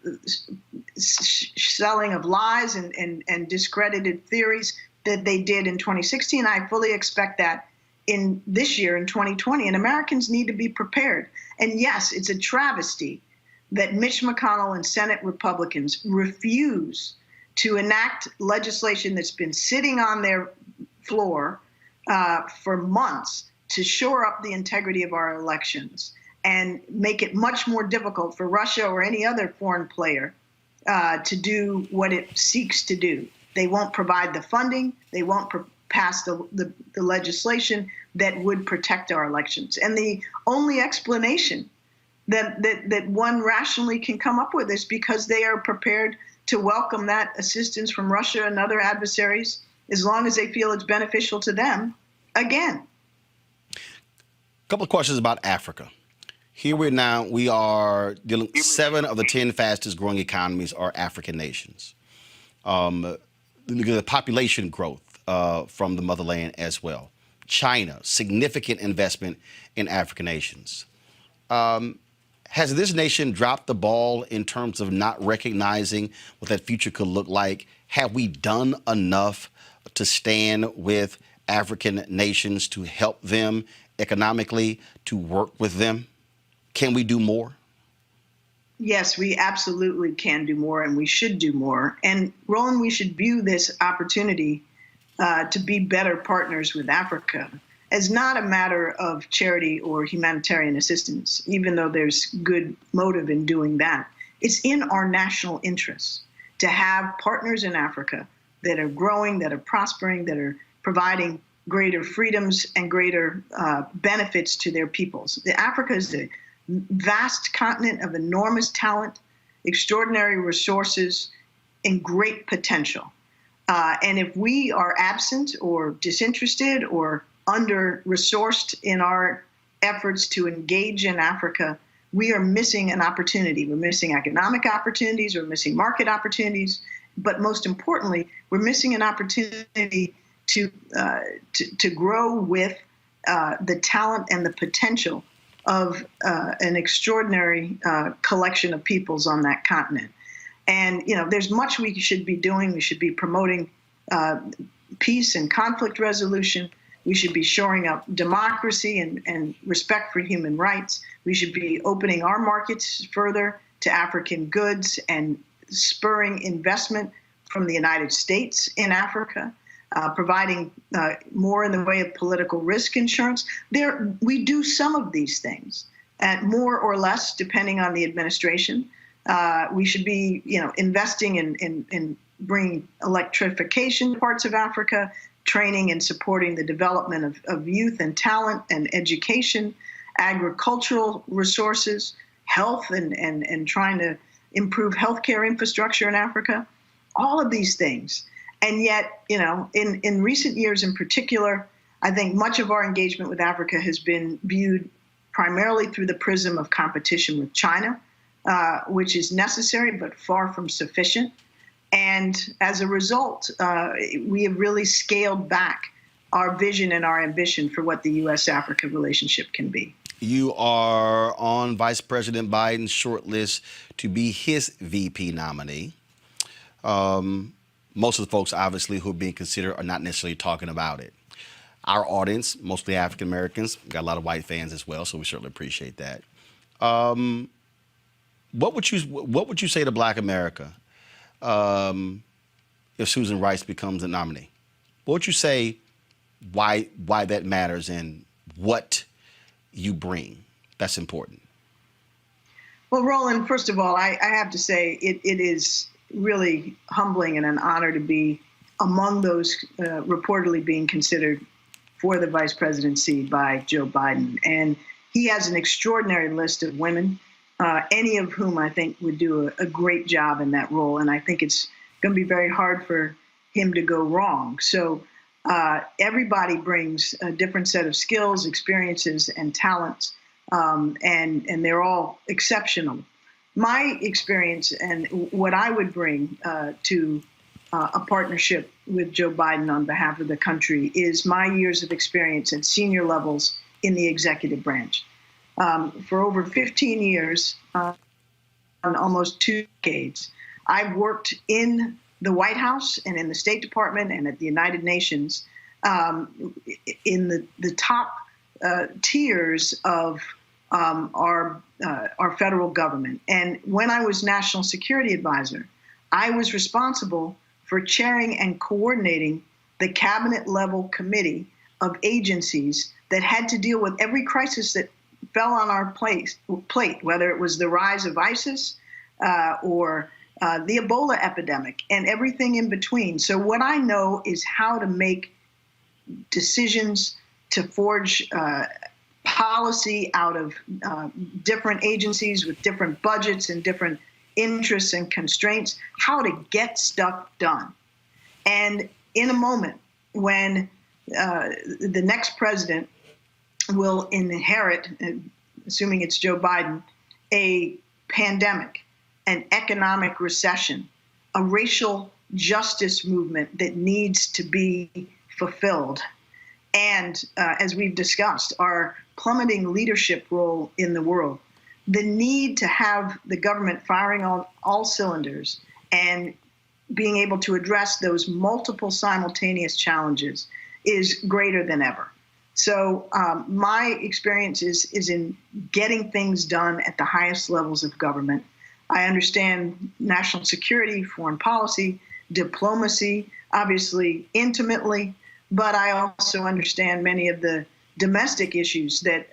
selling of lies and discredited theories that they did in 2016. I fully expect that in this year, in 2020, and Americans need to be prepared. And yes, it's a travesty that Mitch McConnell and Senate Republicans refuse to enact legislation that's been sitting on their floor for months to shore up the integrity of our elections and make it much more difficult for Russia or any other foreign player to do what it seeks to do. They won't provide the funding. They won't pass the legislation that would protect our elections. And the only explanation that one rationally can come up with is because they are prepared to welcome that assistance from Russia and other adversaries as long as they feel it's beneficial to them. Again. A couple of questions about Africa. Here we are dealing, 7 of the 10 fastest growing economies are African nations. The population growth from the motherland as well. China, significant investment in African nations. Has this nation dropped the ball in terms of not recognizing what that future could look like? Have we done enough to stand with African nations to help them economically, to work with them? Can we do more? Yes, we absolutely can do more, and we should do more. And Roland, we should view this opportunity to be better partners with Africa as not a matter of charity or humanitarian assistance, even though there's good motive in doing that. It's in our national interests to have partners in Africa that are growing, that are prospering, that are providing greater freedoms and greater benefits to their peoples. Africa is a vast continent of enormous talent, extraordinary resources, and great potential. And if we are absent or disinterested or under-resourced in our efforts to engage in Africa, we are missing an opportunity. We're missing economic opportunities, we're missing market opportunities, but most importantly, we're missing an opportunity to grow with the talent and the potential of an extraordinary collection of peoples on that continent. And, there's much we should be doing. We should be promoting peace and conflict resolution. We should be shoring up democracy and respect for human rights. We should be opening our markets further to African goods and spurring investment from the United States in Africa, providing more in the way of political risk insurance. We do some of these things, more or less, depending on the administration. We should be, investing in bringing electrification to parts of Africa, training and supporting the development of youth and talent and education, agricultural resources, health, and trying to improve healthcare infrastructure in Africa. All of these things. And yet, in recent years in particular, I think much of our engagement with Africa has been viewed primarily through the prism of competition with China, which is necessary but far from sufficient. And as a result, we have really scaled back our vision and our ambition for what the U.S.-Africa relationship can be. You are on Vice President Biden's shortlist to be his VP nominee. Most of the folks, obviously, who are being considered are not necessarily talking about it. Our audience, mostly African Americans, got a lot of white fans as well, so we certainly appreciate that. What would you say to Black America if Susan Rice becomes the nominee? What would you say why that matters and what you bring that's important? Well, Roland, first of all, I have to say it is really humbling and an honor to be among those reportedly being considered for the vice presidency by Joe Biden. And he has an extraordinary list of women, any of whom I think would do a great job in that role. And I think it's going to be very hard for him to go wrong. So everybody brings a different set of skills, experiences, and talents, and they're all exceptional. My experience and what I would bring to a partnership with Joe Biden on behalf of the country is my years of experience at senior levels in the executive branch. For over 15 years, on almost 2 decades, I've worked in the White House and in the State Department and at the United Nations in the top tiers of our federal government. And when I was National Security Advisor, I was responsible for chairing and coordinating the cabinet level committee of agencies that had to deal with every crisis that fell on our plate, whether it was the rise of ISIS or the Ebola epidemic and everything in between. So what I know is how to make decisions, to forge policy out of different agencies with different budgets and different interests and constraints, how to get stuff done. And in a moment when the next president will inherit, assuming it's Joe Biden, a pandemic, an economic recession, a racial justice movement that needs to be fulfilled, and as we've discussed, our plummeting leadership role in the world, the need to have the government firing on all cylinders and being able to address those multiple simultaneous challenges is greater than ever. So my experience is in getting things done at the highest levels of government. I understand national security, foreign policy, diplomacy, obviously intimately, but I also understand many of the domestic issues that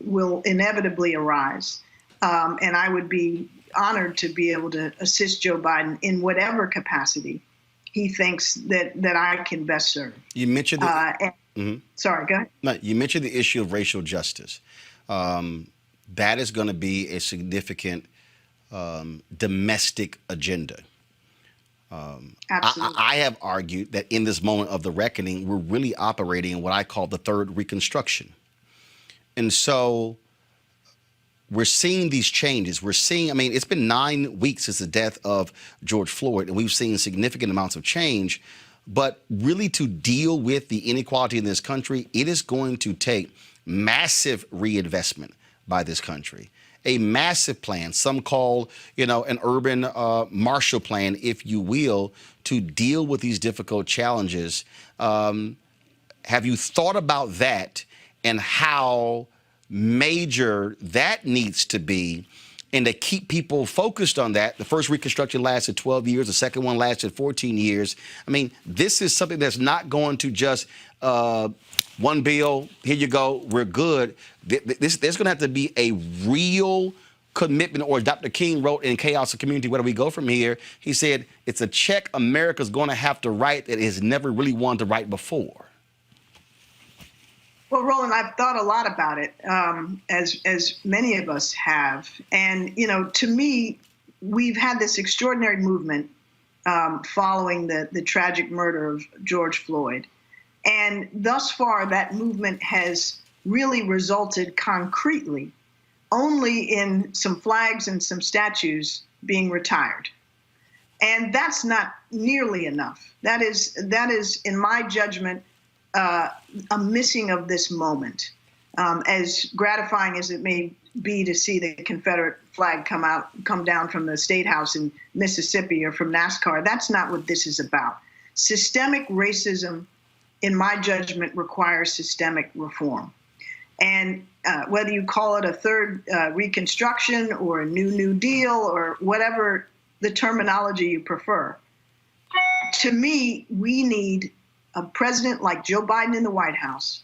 will inevitably arise. And I would be honored to be able to assist Joe Biden in whatever capacity he thinks that I can best serve. You mentioned Sorry, go ahead. No, you mentioned the issue of racial justice. That is going to be a significant domestic agenda. Absolutely. I have argued that in this moment of the reckoning, we're really operating in what I call the third Reconstruction. And so we're seeing these changes. We're seeing, I mean, it's been 9 weeks since the death of George Floyd, and we've seen significant amounts of change. But really, to deal with the inequality in this country, it is going to take massive reinvestment by this country. A massive plan, some call, an urban Marshall Plan, if you will, to deal with these difficult challenges. Have you thought about that and how major that needs to be, and to keep people focused on that? The first Reconstruction lasted 12 years. The second one lasted 14 years. I mean, this is something that's not going to just one bill, here you go, we're good. There's going to have to be a real commitment, or Dr. King wrote in Chaos of Community, Where Do We Go From Here? He said, it's a check America's going to have to write that it has never really wanted to write before. Well, Roland, I've thought a lot about it, as many of us have. And, to me, we've had this extraordinary movement following the tragic murder of George Floyd. And thus far, that movement has really resulted concretely only in some flags and some statues being retired. And that's not nearly enough. That is, in my judgment, a missing of this moment. As gratifying as it may be to see the Confederate flag come down from the State House in Mississippi or from NASCAR, that's not what this is about. Systemic racism, in my judgment, requires systemic reform. And whether you call it a third Reconstruction or a New Deal or whatever the terminology you prefer, to me, we need a president like Joe Biden in the White House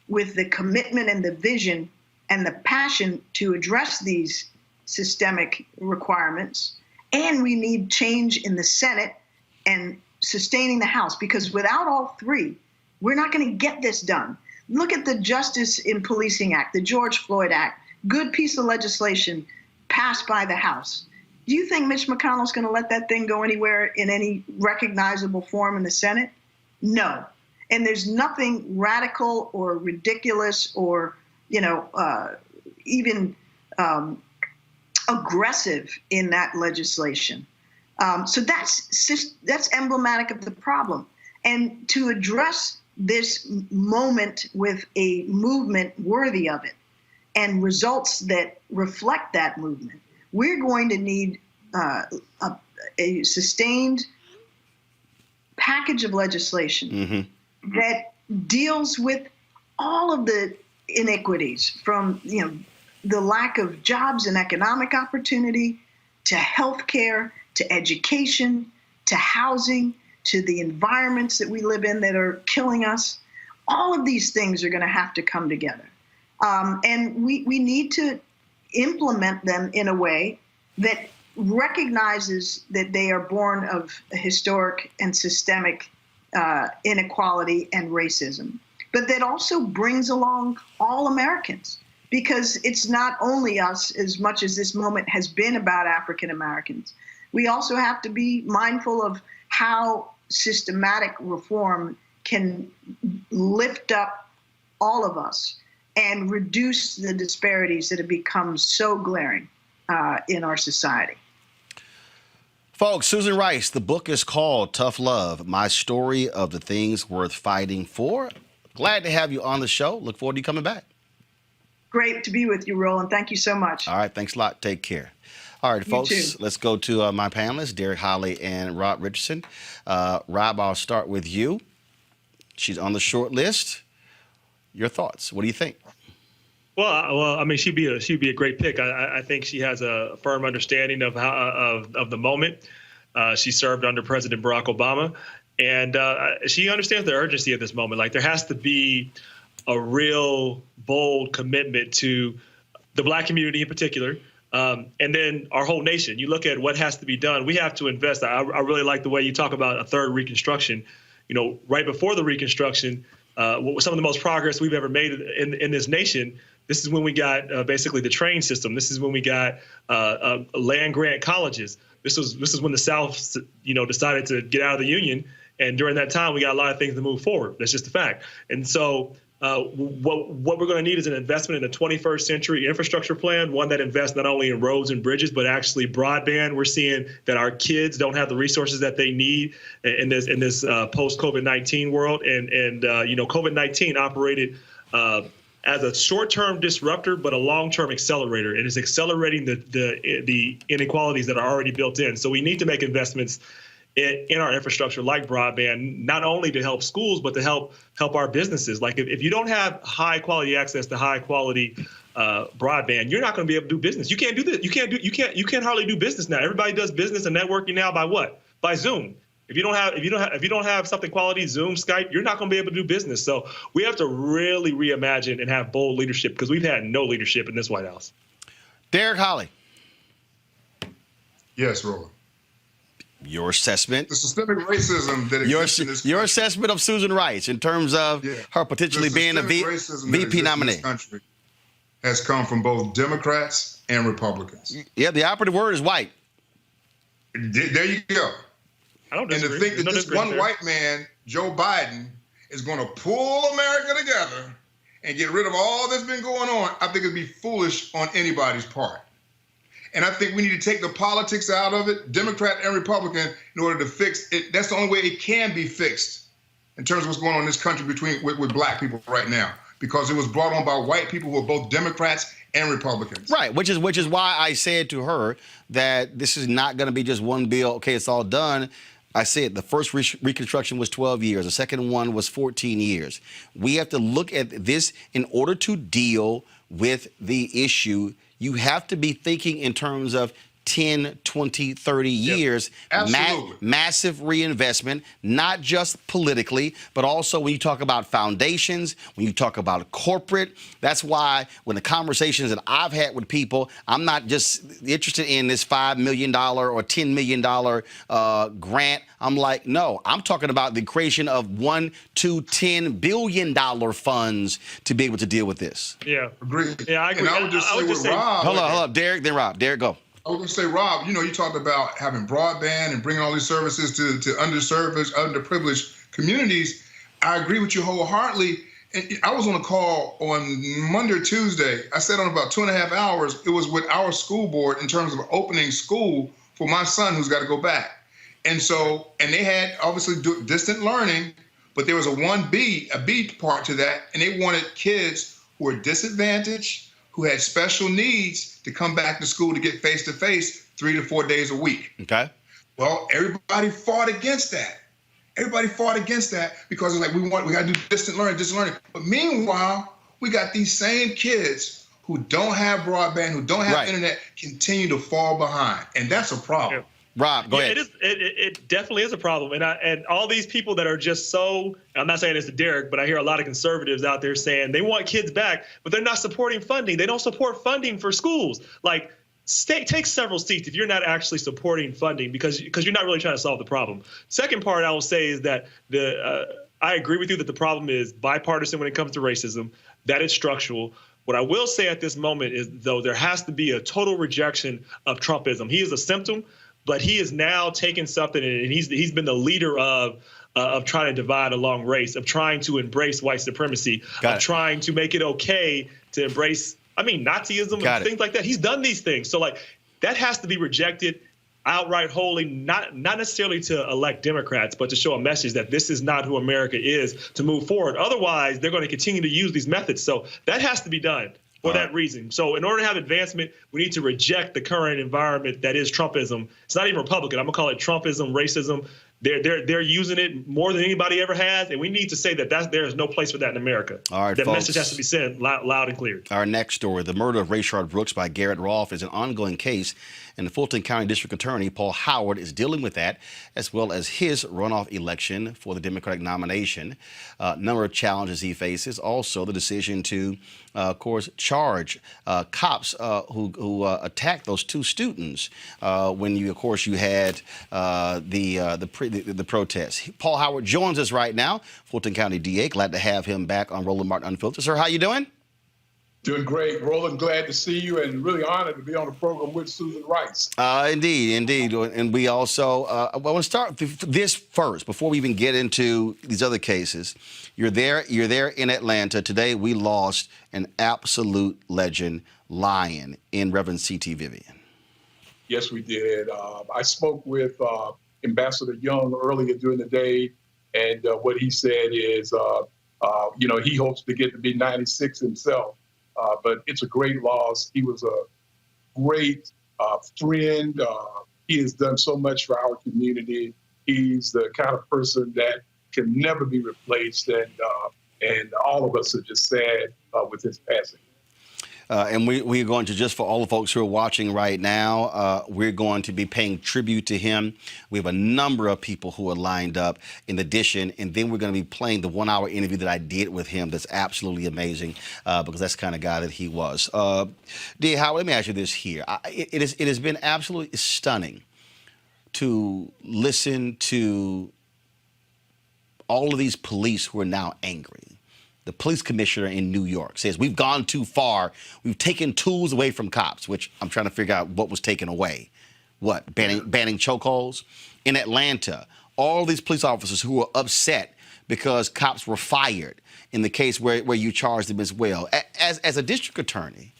with the commitment and the vision and the passion to address these systemic requirements. And we need change in the Senate and sustaining the House, because without all three, we're not going to get this done. Look at the Justice in Policing Act, the George Floyd Act, good piece of legislation passed by the House. Do you think Mitch McConnell's going to let that thing go anywhere in any recognizable form in the Senate? No. And there's nothing radical or ridiculous or, even aggressive in that legislation. So that's emblematic of the problem. And to address this moment with a movement worthy of it and results that reflect that movement, we're going to need a sustained package of legislation that deals with all of the inequities, from the lack of jobs and economic opportunity to health care to education to housing, to the environments that we live in that are killing us. All of these things are going to have to come together. And we need to implement them in a way that recognizes that they are born of historic and systemic inequality and racism, but that also brings along all Americans, because it's not only us as much as this moment has been about African Americans. We also have to be mindful of how systematic reform can lift up all of us and reduce the disparities that have become so glaring in our society. Folks, Susan Rice, the book is called Tough Love, My Story of the Things Worth Fighting For. Glad to have you on the show. Look forward to you coming back. Great to be with you, Roland. Thank you so much. All right, thanks a lot. Take care. All right, folks, let's go to my panelists, Derek Holly and Rob Richardson. Rob, I'll start with you. She's on the short list. Your thoughts? What do you think? Well, I mean, she'd be a great pick. I think she has a firm understanding of of the moment. She served under President Barack Obama, and she understands the urgency of this moment. Like, there has to be a real bold commitment to the Black community in particular, and then our whole nation. You look at what has to be done. We have to invest. I really like the way you talk about a third Reconstruction. You know, right before the Reconstruction, what was some of the most progress we've ever made in this nation. This is when we got basically the train system. This is when we got land grant colleges. This is when the South, decided to get out of the Union. And during that time, we got a lot of things to move forward. That's just a fact. And so what we're going to need is an investment in a 21st century infrastructure plan, one that invests not only in roads and bridges, but actually broadband. We're seeing that our kids don't have the resources that they need in this post-COVID-19 world. And COVID-19 operated as a short-term disruptor, but a long-term accelerator. It is accelerating the inequalities that are already built in. So we need to make investments in our infrastructure like broadband, not only to help schools, but to help our businesses. Like, if you don't have high-quality access to high-quality broadband, you're not going to be able to do business. You can't do this. You can't hardly do business now. Everybody does business and networking now by what? By Zoom. If you don't have something quality, Zoom, Skype, you're not going to be able to do business. So we have to really reimagine and have bold leadership, because we've had no leadership in this White House. Derek Holly. Yes, Roland. Your assessment. The systemic racism that exists in this country. Your assessment of Susan Rice in terms of her potentially being a VP nominee. This country has come from both Democrats and Republicans. Yeah, the operative word is white. There you go. I don't disagree. And to think that this one white man, Joe Biden, is going to pull America together and get rid of all that's been going on, I think it'd be foolish on anybody's part. And I think we need to take the politics out of it, Democrat and Republican, in order to fix it. That's the only way it can be fixed in terms of what's going on in this country with Black people right now, because it was brought on by white people who are both Democrats and Republicans. Right, which is why I said to her that this is not going to be just one bill. Okay, it's all done. I said the first Reconstruction was 12 years. The second one was 14 years. We have to look at this in order to deal with the issue. You have to be thinking in terms of 10, 20, 30 years. Absolutely. Massive reinvestment, not just politically, but also when you talk about foundations, when you talk about corporate. That's why when the conversations that I've had with people, I'm not just interested in this $5 million or $10 million grant. I'm like, no, I'm talking about the creation of $1 to $10 billion funds to be able to deal with this. Yeah. Agreed. Yeah, I agree. And I would just say with Rob. Hold up, Derek, then Rob. Derek, go. I was going to say, Rob, you talked about having broadband and bringing all these services to underserved, underprivileged communities. I agree with you wholeheartedly. And I was on a call on Monday or Tuesday. I sat on about 2.5 hours. It was with our school board in terms of opening school for my son who's got to go back. And they had obviously distant learning, but there was a B part to that. And they wanted kids who were disadvantaged, who had special needs, to come back to school to get face-to-face 3 to 4 days a week. Okay. Well, everybody fought against that. Everybody fought against that because it's like we got to do distant learning. But meanwhile, we got these same kids who don't have broadband, who don't have internet, continue to fall behind. And that's a problem. Rob, go ahead. It definitely is a problem, and all these people that are just so. I'm not saying this to Derek, but I hear a lot of conservatives out there saying they want kids back, but they're not supporting funding. They don't support funding for schools. Like, take several seats if you're not actually supporting funding because you're not really trying to solve the problem. Second part I will say is that I agree with you that the problem is bipartisan when it comes to racism. That is structural. What I will say at this moment is, though, there has to be a total rejection of Trumpism. He is a symptom, but he is now taking something, and he's been the leader of trying to divide along race, of trying to embrace white supremacy, trying to make it okay to embrace, Nazism and things like that. He's done these things. So, like, that has to be rejected outright, wholly, not necessarily to elect Democrats, but to show a message that this is not who America is to move forward. Otherwise, they're going to continue to use these methods. So that has to be done for that reason. So in order to have advancement, we need to reject the current environment that is Trumpism. It's not even Republican. I'm going to call it Trumpism, racism. They're using it more than anybody ever has, and we need to say that there is no place for that in America. All right, that folks, message has to be sent loud and clear. Our next story, the murder of Rayshard Brooks by Garrett Rolfe, is an ongoing case, and the Fulton County District Attorney Paul Howard is dealing with that, as well as his runoff election for the Democratic nomination. Number of challenges he faces. Also, the decision to, of course, charge cops who attacked those two students when you had the protests. Paul Howard joins us right now, Fulton County DA. Glad to have him back on Roland Martin Unfiltered. Sir, how you doing? Doing great, Roland. Glad to see you, and really honored to be on the program with Susan Rice. Indeed. And we also, I want to start with this first, before we even get into these other cases. You're there in Atlanta. Today, we lost an absolute legend, lion, in Reverend C.T. Vivian. Yes, we did. I spoke with Ambassador Young earlier during the day, and what he said is, he hopes to get to be 96 himself. But it's a great loss. He was a great friend. He has done so much for our community. He's the kind of person that can never be replaced, and all of us are just sad with his passing. And we're going to, just for all the folks who are watching right now, we're going to be paying tribute to him. We have a number of people who are lined up in addition, and then we're going to be playing the 1-hour interview that I did with him that's absolutely amazing because that's the kind of guy that he was. D. Howard, let me ask you this here. It has been absolutely stunning to listen to all of these police who are now angry. The police commissioner in New York says, we've gone too far. We've taken tools away from cops, which I'm trying to figure out what was taken away. What, banning chokeholds? In Atlanta, all these police officers who were upset because cops were fired in the case where you charged them as well. As a district attorney,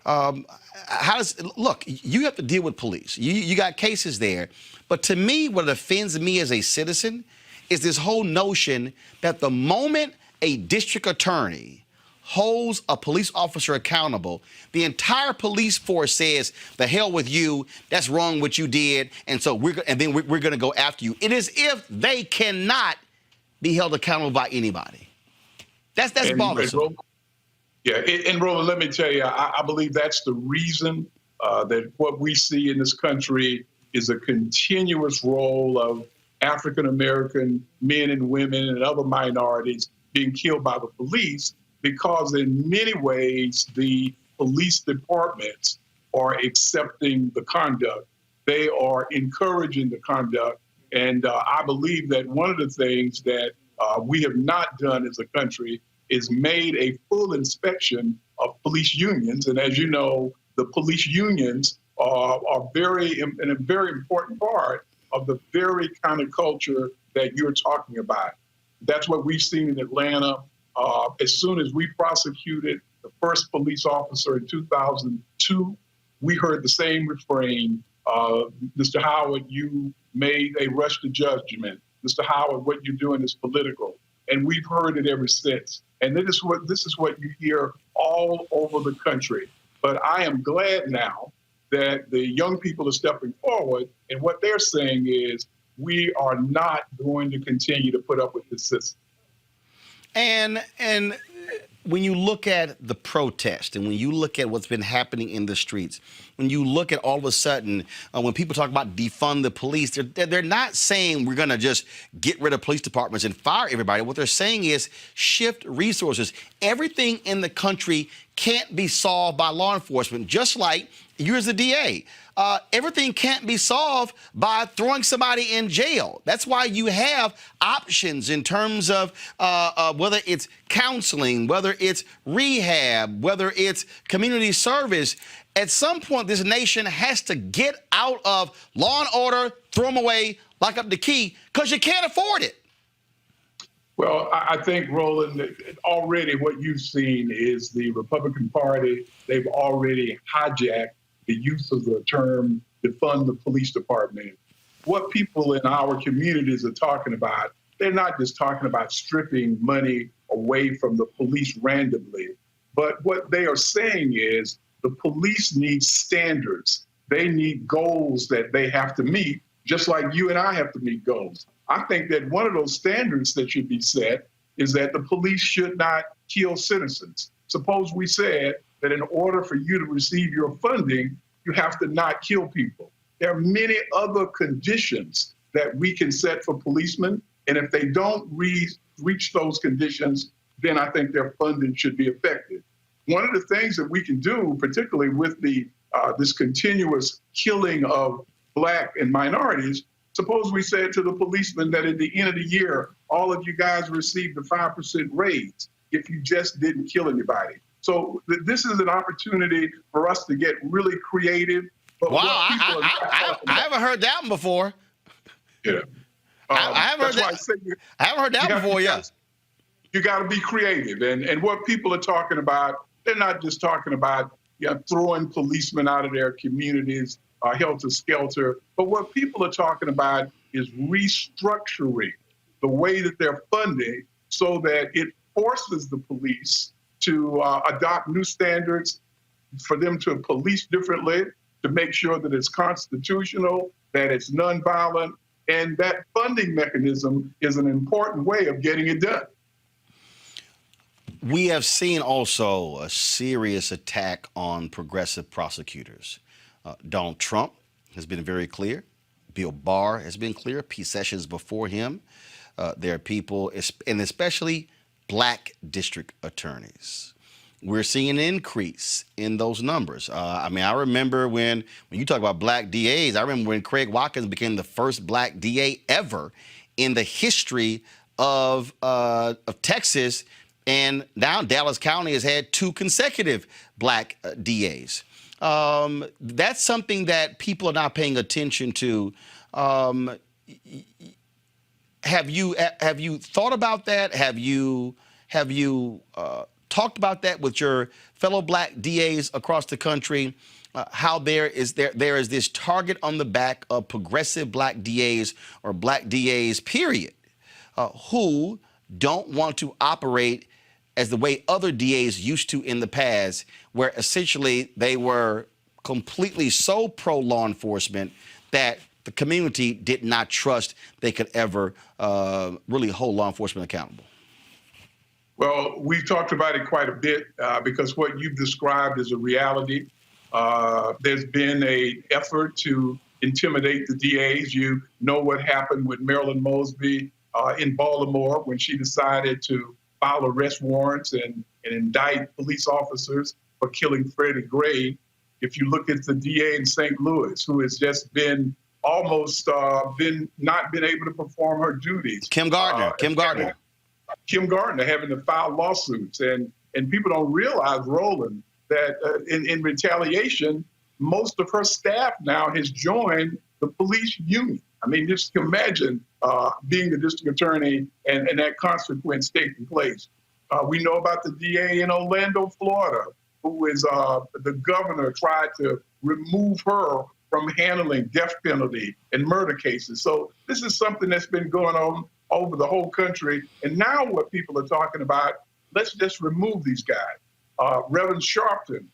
look, you have to deal with police. You got cases there. But to me, what offends me as a citizen is this whole notion that the moment a district attorney holds a police officer accountable, the entire police force says, the hell with you, that's wrong what you did, and so we're going to go after you. It is if they cannot be held accountable by anybody. That's bothersome. And Roland, let me tell you, I believe that's the reason that what we see in this country is a continuous role of African-American men and women and other minorities being killed by the police, because in many ways the police departments are accepting the conduct. They are encouraging the conduct. And I believe that one of the things that we have not done as a country is made a full inspection of police unions. And as you know, the police unions are a very important part of the very kind of culture that you're talking about. That's what we've seen in Atlanta. As soon as we prosecuted the first police officer in 2002, we heard the same refrain. Mr. Howard, you made a rush to judgment. Mr. Howard, what you're doing is political. And we've heard it ever since. And this is what you hear all over the country. But I am glad now that the young people are stepping forward, and what they're saying is, we are not going to continue to put up with this system. And when you look at the protest and when you look at what's been happening in the streets, when you look at all of a sudden, when people talk about defund the police, they're not saying we're going to just get rid of police departments and fire everybody. What they're saying is shift resources. Everything in the country can't be solved by law enforcement, just like you as the DA. Everything can't be solved by throwing somebody in jail. That's why you have options in terms of whether it's counseling, whether it's rehab, whether it's community service. At some point, this nation has to get out of law and order, throw them away, lock up the key, because you can't afford it. Well, I think, Roland, already what you've seen is the Republican Party, they've already hijacked the use of the term defund the police department. What people in our communities are talking about, they're not just talking about stripping money away from the police randomly, but what they are saying is the police need standards. They need goals that they have to meet, just like you and I have to meet goals. I think that one of those standards that should be set is that the police should not kill citizens. Suppose we said that in order for you to receive your funding, you have to not kill people. There are many other conditions that we can set for policemen, and if they don't reach those conditions, then I think their funding should be affected. One of the things that we can do, particularly with the this continuous killing of Black and minorities, suppose we said to the policemen that at the end of the year, all of you guys received a 5% raise if you just didn't kill anybody. So this is an opportunity for us to get really creative. But wow, I haven't heard that one before. Yeah. I haven't heard that. I haven't heard that before, yes. You got to be creative. And what people are talking about, they're not just talking about throwing policemen out of their communities, helter-skelter. But what people are talking about is restructuring the way that they're funding so that it forces the police to adopt new standards, for them to police differently, to make sure that it's constitutional, that it's nonviolent, and that funding mechanism is an important way of getting it done. We have seen also a serious attack on progressive prosecutors. Donald Trump has been very clear. Bill Barr has been clear. Pete Sessions before him. There are people, and especially Black district attorneys. We're seeing an increase in those numbers. I mean, I remember when you talk about Black DAs, I remember when Craig Watkins became the first Black DA ever in the history of Texas. And now Dallas County has had 2 consecutive Black DAs. That's something that people are not paying attention to. Have you thought about that? Have you talked about that with your fellow Black DAs across the country? How there is this target on the back of progressive Black DAs or Black DAs, period, who don't want to operate as the way other DAs used to in the past, where essentially they were completely so pro-law enforcement that the community did not trust they could ever really hold law enforcement accountable? Well, we've talked about it quite a bit because what you've described is a reality. There's been an effort to intimidate the DAs. You know what happened with Marilyn Mosby in Baltimore when she decided to file arrest warrants and indict police officers for killing Freddie Gray. If you look at the DA in St. Louis, who has just been almost not been able to perform her duties. Kim Gardner having to file lawsuits. And people don't realize, Roland, that in retaliation, most of her staff now has joined the police union. I mean, just imagine being the district attorney and that consequence taking place. We know about the DA in Orlando, Florida, who is the governor tried to remove her from handling death penalty and murder cases. So this is something that's been going on over the whole country. And now what people are talking about, let's just remove these guys. Reverend Sharpton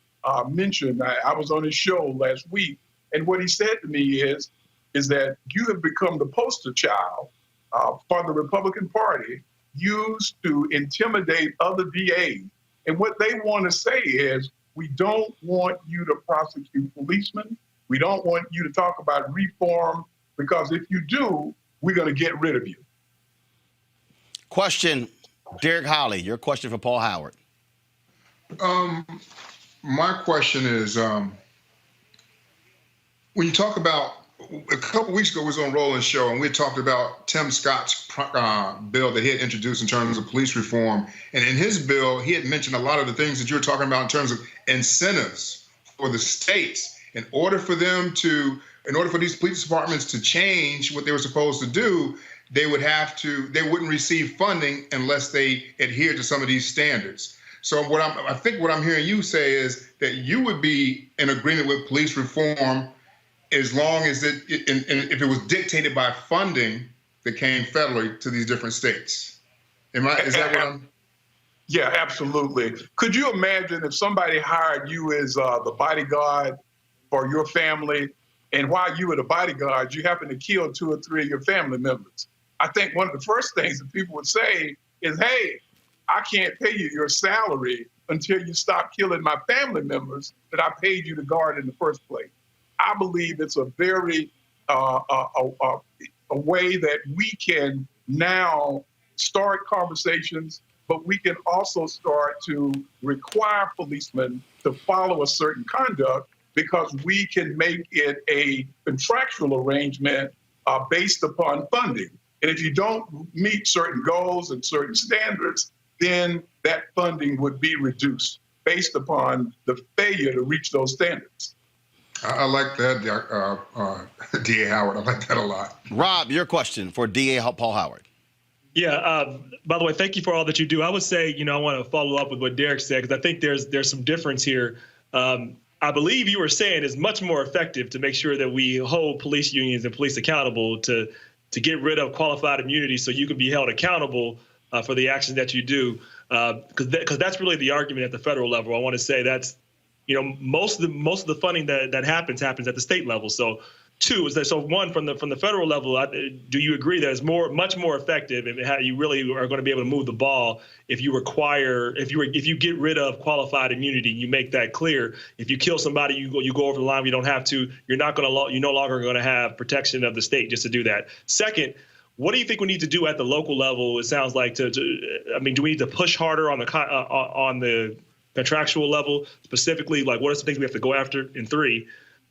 mentioned, I was on his show last week, and what he said to me is that you have become the poster child for the Republican Party, used to intimidate other DAs And what they want to say is, we don't want you to prosecute policemen. We don't want you to talk about reform, because if you do, we're going to get rid of you. Question, Derek Holly, your question for Paul Howard. My question is, when you talk about, a couple weeks ago, we was on Roland's show, and we talked about Tim Scott's bill that he had introduced in terms of police reform. And in his bill, he had mentioned a lot of the things that you're talking about in terms of incentives for the states. In order for these police departments to change what they were supposed to do, they wouldn't receive funding unless they adhere to some of these standards. So I think what I'm hearing you say is that you would be in agreement with police reform as long as if it was dictated by funding that came federally to these different states. Is that what I'm? Yeah, absolutely. Could you imagine if somebody hired you as the bodyguard for your family, and while you were the bodyguard, you happen to kill 2 or 3 of your family members? I think one of the first things that people would say is, hey, I can't pay you your salary until you stop killing my family members that I paid you to guard in the first place. I believe it's a very a way that we can now start conversations, but we can also start to require policemen to follow a certain conduct, because we can make it a contractual arrangement based upon funding. And if you don't meet certain goals and certain standards, then that funding would be reduced based upon the failure to reach those standards. I like that, DA Howard. I like that a lot. Rob, your question for DA Paul Howard. Yeah. By the way, thank you for all that you do. I would say, I want to follow up with what Derek said, because I think there's some difference here. I believe you were saying it's much more effective to make sure that we hold police unions and police accountable to get rid of qualified immunity, so you can be held accountable for the actions that you do. Because that's really the argument at the federal level. I want to say that's, most of the funding that happens at the state level. So, 2 is that, so 1, from the federal level, do you agree that it's much more effective, and how you really are going to be able to move the ball if you get rid of qualified immunity? You make that clear. If you kill somebody, you go over the line. You don't have to. You're no longer going to have protection of the state just to do that. Second, what do you think we need to do at the local level? It sounds like do we need to push harder on the contractual level specifically? Like, what are some things we have to go after? And 3,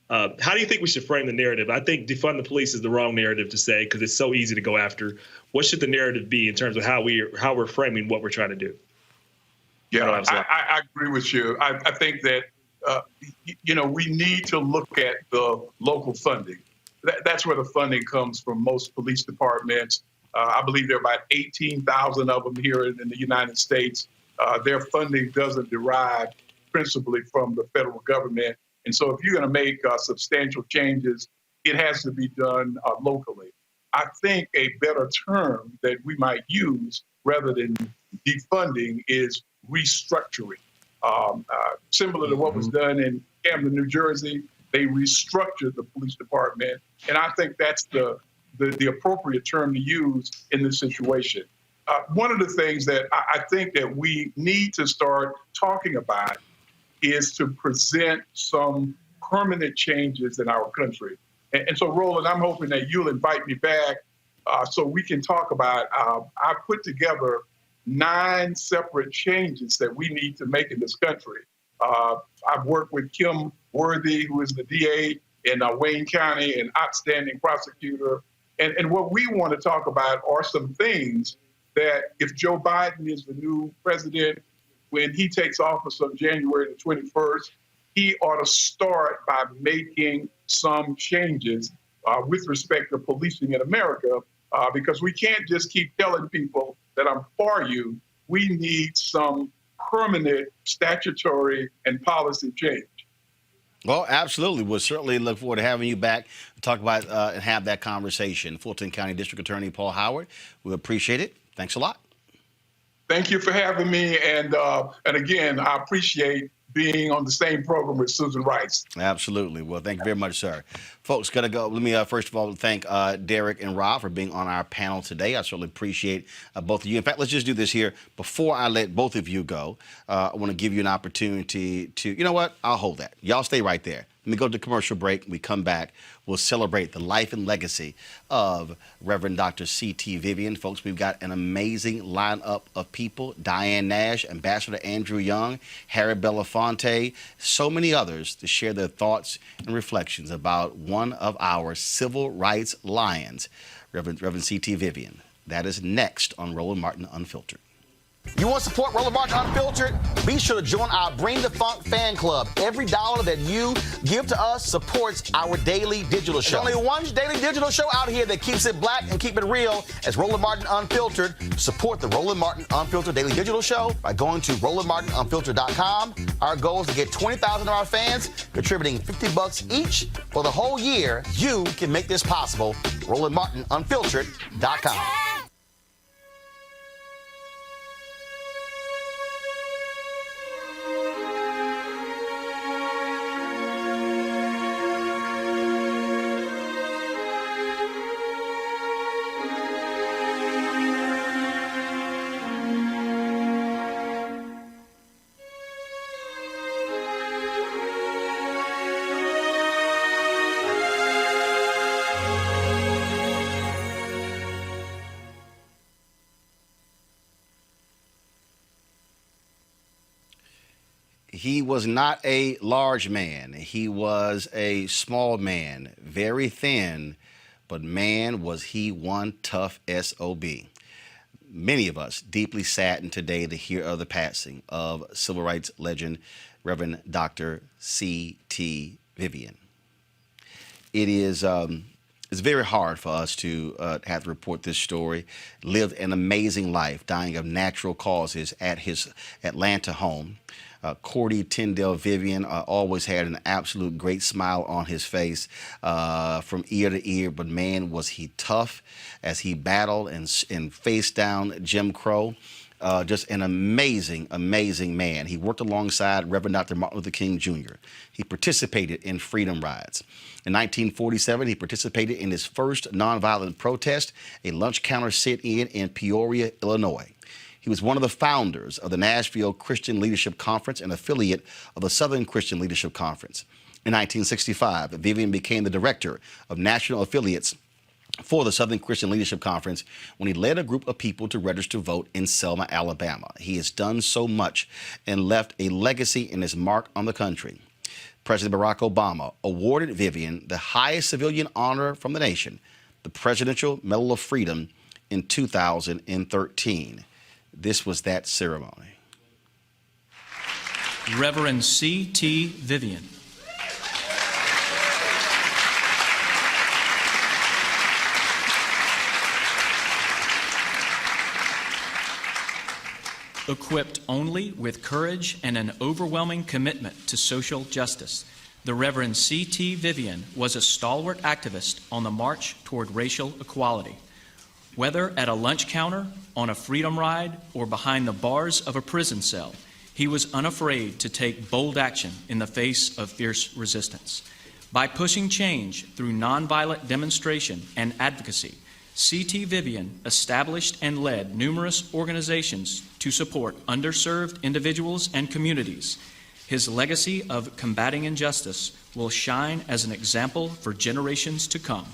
how do you think we should frame the narrative? I think defund the police is the wrong narrative to say, because it's so easy to go after. What should the narrative be in terms of how we're framing what we're trying to do? Yeah, I agree with you. I think that we need to look at the local funding. That's where the funding comes from most police departments. I believe there are about 18,000 of them here in the United States. Their funding doesn't derive principally from the federal government. And so if you're going to make substantial changes, it has to be done locally. I think a better term that we might use rather than defunding is restructuring. Similar to what was done in Camden, New Jersey, they restructured the police department. And I think that's the appropriate term to use in this situation. One of the things that I think that we need to start talking about is to present some permanent changes in our country. And so, Roland, I'm hoping that you'll invite me back so we can talk about, I put together 9 separate changes that we need to make in this country. I've worked with Kim Worthy, who is the DA in Wayne County, an outstanding prosecutor. And what we want to talk about are some things that if Joe Biden is the new president, when he takes office on January the 21st, he ought to start by making some changes with respect to policing in America, because we can't just keep telling people that I'm for you. We need some permanent statutory and policy change. Well, absolutely. We'll certainly look forward to having you back to talk about and have that conversation. Fulton County District Attorney Paul Howard, we appreciate it. Thanks a lot. Thank you for having me. And again, I appreciate being on the same program with Susan Rice. Absolutely. Well, thank you very much, sir. Folks, gotta go. Let me first of all thank Derek and Rob for being on our panel today. I certainly appreciate both of you. In fact, let's just do this here. Before I let both of you go, I want to give you an opportunity to, you know what? I'll hold that. Y'all stay right there. Let me go to commercial break. When we come back, we'll celebrate the life and legacy of Reverend Dr. C.T. Vivian. Folks, we've got an amazing lineup of people. Diane Nash, Ambassador Andrew Young, Harry Belafonte, so many others to share their thoughts and reflections about one of our civil rights lions, Reverend C.T. Vivian. That is next on Roland Martin Unfiltered. You want to support Roland Martin Unfiltered? Be sure to join our Bring the Funk fan club. Every dollar that you give to us supports our daily digital show. There's only one daily digital show out here that keeps it black and keep it real as Roland Martin Unfiltered. Support the Roland Martin Unfiltered daily digital show by going to RolandMartinUnfiltered.com. Our goal is to get 20,000 of our fans contributing $50 each for the whole year. You can make this possible. RolandMartinUnfiltered.com. He was not a large man. He was a small man, very thin, but man, was he one tough SOB. Many of us deeply saddened today to hear of the passing of civil rights legend, Reverend Dr. C.T. Vivian. It is it's very hard for us to have to report this story. Lived an amazing life, dying of natural causes at his Atlanta home. Cordy Tyndale Vivian always had an absolute great smile on his face from ear to ear, but man, was he tough as he battled and faced down Jim Crow. Just an amazing, amazing man. He worked alongside Reverend Dr. Martin Luther King Jr. He participated in freedom rides. In 1947, he participated in his first nonviolent protest, a lunch counter sit-in in Peoria, Illinois. He was one of the founders of the Nashville Christian Leadership Conference, an affiliate of the Southern Christian Leadership Conference. In 1965, Vivian became the director of national affiliates for the Southern Christian Leadership Conference when he led a group of people to register to vote in Selma, Alabama. He has done so much and left a legacy and his mark on the country. President Barack Obama awarded Vivian the highest civilian honor from the nation, the Presidential Medal of Freedom, in 2013. This was that ceremony. Reverend C.T. Vivian. Equipped only with courage and an overwhelming commitment to social justice, the Reverend C.T. Vivian was a stalwart activist on the march toward racial equality. Whether at a lunch counter, on a freedom ride, or behind the bars of a prison cell, he was unafraid to take bold action in the face of fierce resistance. By pushing change through nonviolent demonstration and advocacy, C.T. Vivian established and led numerous organizations to support underserved individuals and communities. His legacy of combating injustice will shine as an example for generations to come.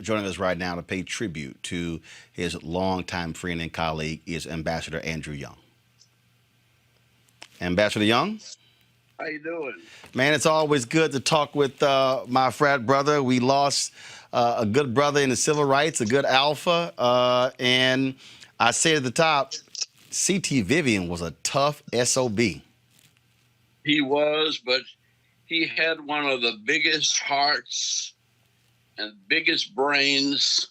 Joining us right now to pay tribute to his longtime friend and colleague is Ambassador Andrew Young. Ambassador Young? How you doing? Man, it's always good to talk with my frat brother. We lost a good brother in the civil rights, a good alpha. And I said at the top, C.T. Vivian was a tough SOB. He was, but he had one of the biggest hearts and biggest brains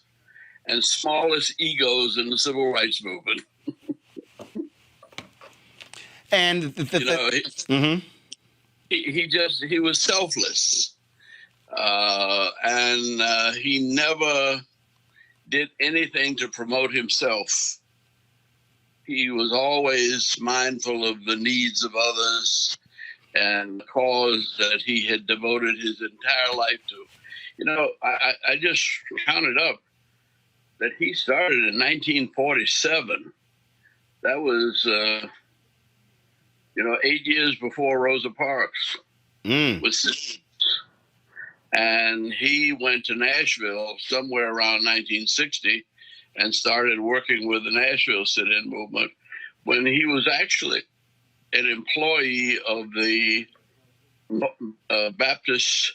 and smallest egos in the civil rights movement. And he was selfless, and he never did anything to promote himself. He was always mindful of the needs of others and the cause that he had devoted his entire life to. You know, I just counted up that he started in 1947. That was, 8 years before Rosa Parks was. And he went to Nashville somewhere around 1960 and started working with the Nashville sit-in movement when he was actually an employee of the Baptist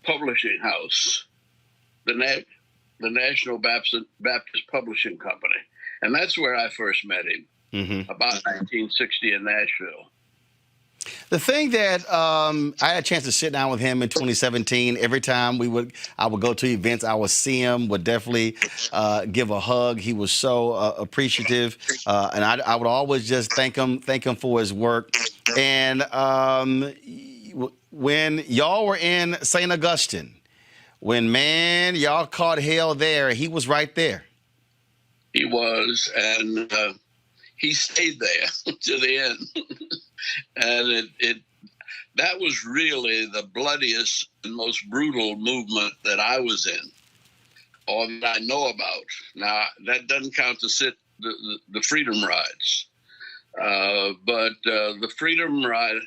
Publishing House, the National Baptist Publishing Company. And that's where I first met him, about 1960 in Nashville. The thing that I had a chance to sit down with him in 2017. Every time I would go to events, I would see him, would definitely give a hug. He was so appreciative, and I would always just thank him for his work. And when y'all were in St. Augustine, when y'all caught hell there, he was right there. He was, and he stayed there to the end. And that was really the bloodiest and most brutal movement that I was in, or that I know about. Now, that doesn't count the Freedom Rides. But the Freedom Ride,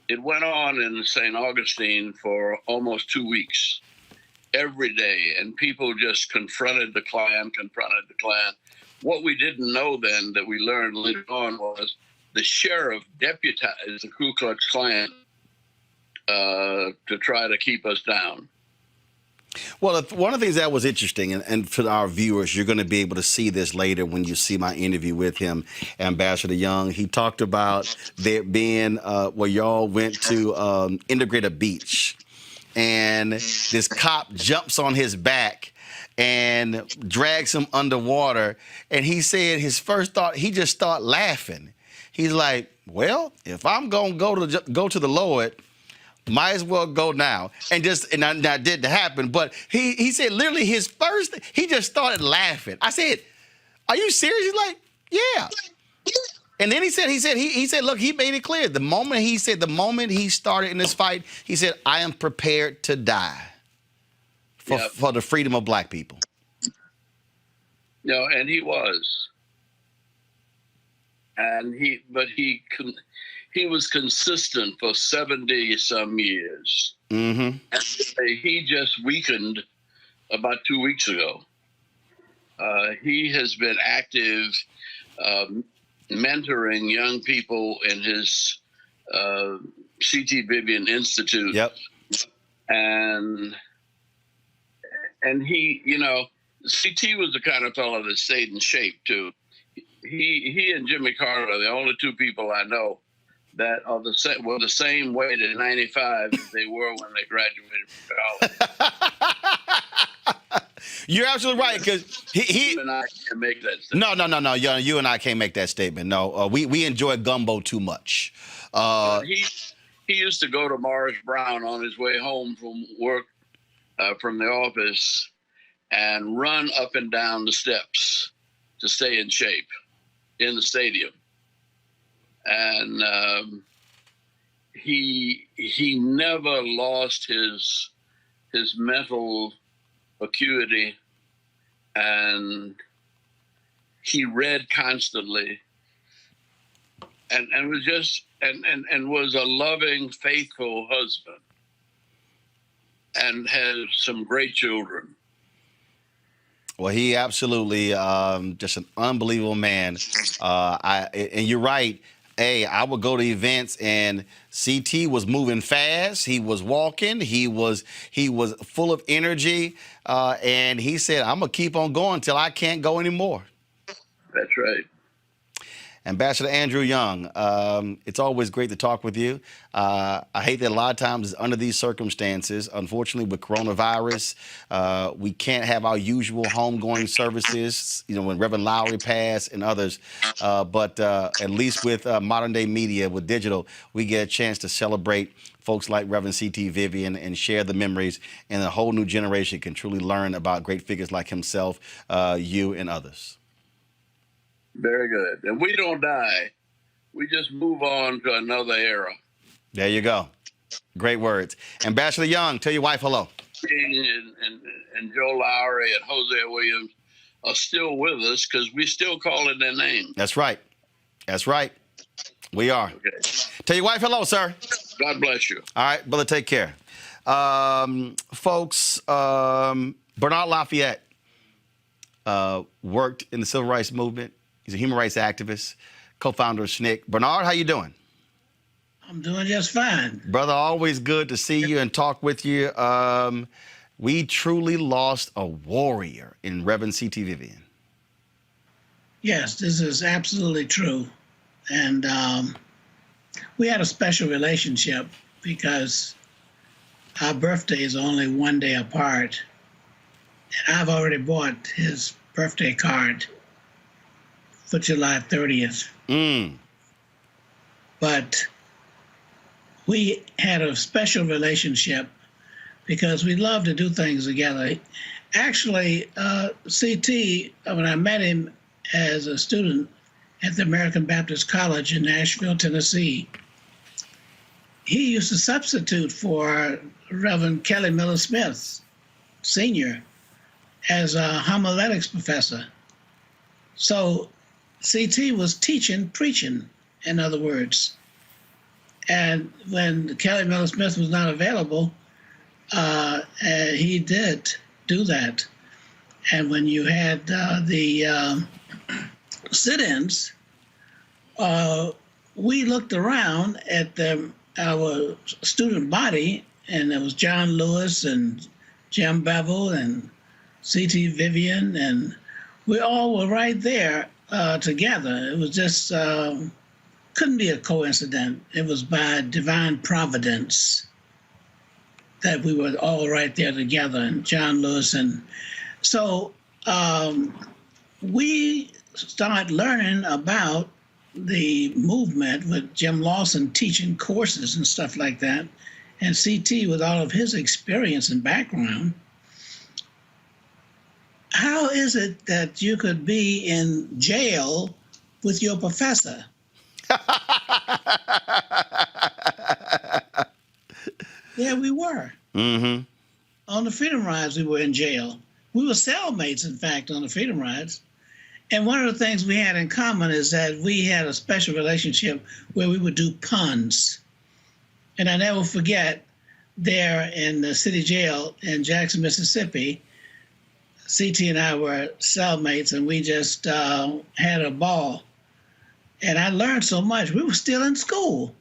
it went on in St. Augustine for almost 2 weeks, every day. And people just confronted the Klan. What we didn't know then that we learned later on was the sheriff deputized the Ku Klux Klan to try to keep us down. Well, one of the things that was interesting, and for our viewers, you're going to be able to see this later when you see my interview with him, Ambassador Young. He talked about there being where y'all went to Integrate Beach, and this cop jumps on his back and drags him underwater. And he said his first thought, he just started laughing. He's like, well, if I'm going to go to the Lord, might as well go now. And that didn't happen. But he said literally he just started laughing. I said, are you serious? He's like, yeah. And then he said, look, he made it clear. The moment he started in this fight, he said, I am prepared to die for the freedom of black people. And he was. And he was consistent for 70 some years. And he just weakened about 2 weeks ago. He has been active, mentoring young people in his C.T. Vivian Institute. Yep. And he, C.T. was the kind of fellow that stayed in shape too. He and Jimmy Carter are the only two people I know that are were the same weight at 95 as they were when they graduated from college. You're absolutely right, because he and I can't make that statement. No. You and I can't make that statement. No, we enjoy gumbo too much. He used to go to Morris Brown on his way home from work, from the office, and run up and down the steps to stay in shape in the stadium. And he never lost his mental acuity, and he read constantly, and was just and was a loving, faithful husband, and has some great children. Well, he absolutely just an unbelievable man. And you're right. Hey, I would go to events and CT was moving fast. He was walking. He was full of energy. And he said, I'm going to keep on going till I can't go anymore. That's right. Ambassador Andrew Young, it's always great to talk with you. I hate that a lot of times under these circumstances, unfortunately with coronavirus, we can't have our usual homegoing services, when Reverend Lowry passed and others. But at least with modern day media, with digital, we get a chance to celebrate folks like Reverend C.T. Vivian and share the memories, and a whole new generation can truly learn about great figures like himself, you, and others. Very good. And we don't die. We just move on to another era. There you go. Great words. Ambassador Young, tell your wife hello. And Joe Lowry and Jose Williams are still with us because we still call it their name. That's right. That's right. We are. Okay. Tell your wife hello, sir. God bless you. All right, brother, take care. Folks, Bernard Lafayette worked in the civil rights movement. He's a human rights activist, co-founder of SNCC. Bernard, how you doing? I'm doing just fine. Brother, always good to see you and talk with you. We truly lost a warrior in Reverend C.T. Vivian. Yes, this is absolutely true. And we had a special relationship because our birthdays are only one day apart. And I've already bought his birthday card for July 30th. But we had a special relationship because we love to do things together. Actually, CT, when I met him as a student at the American Baptist College in Nashville, Tennessee, he used to substitute for Reverend Kelly Miller Smith, Sr., as a homiletics professor. So CT was teaching, preaching, in other words. And when Kelly Miller Smith was not available, he did do that. And when you had the sit-ins, we looked around at our student body, and there was John Lewis and Jim Bevel and C.T. Vivian, and we all were right there together. It was just, couldn't be a coincidence. It was by divine providence that we were all right there together, and John Lewis. And so we started learning about the movement with Jim Lawson teaching courses and stuff like that, and CT with all of his experience and background. How is it that you could be in jail with your professor? Yeah, we were. Mm-hmm. On the Freedom Rides, we were in jail. We were cellmates, in fact, on the Freedom Rides. And one of the things we had in common is that we had a special relationship where we would do puns. And I never forget, there in the city jail in Jackson, Mississippi, CT and I were cellmates, and we just had a ball. And I learned so much. We were still in school.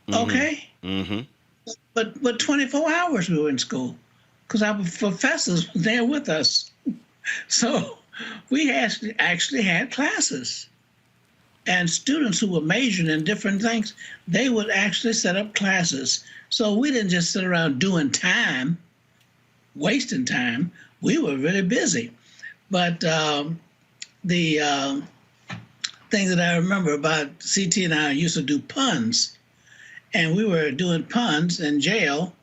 Mm-hmm. Okay? Mm-hmm. But 24 hours we were in school because our professors were there with us. So we actually had classes. And students who were majoring in different things, they would actually set up classes. So we didn't just sit around doing time, wasting time. We were really busy. But the thing that I remember about CT and I used to do puns. And we were doing puns in jail.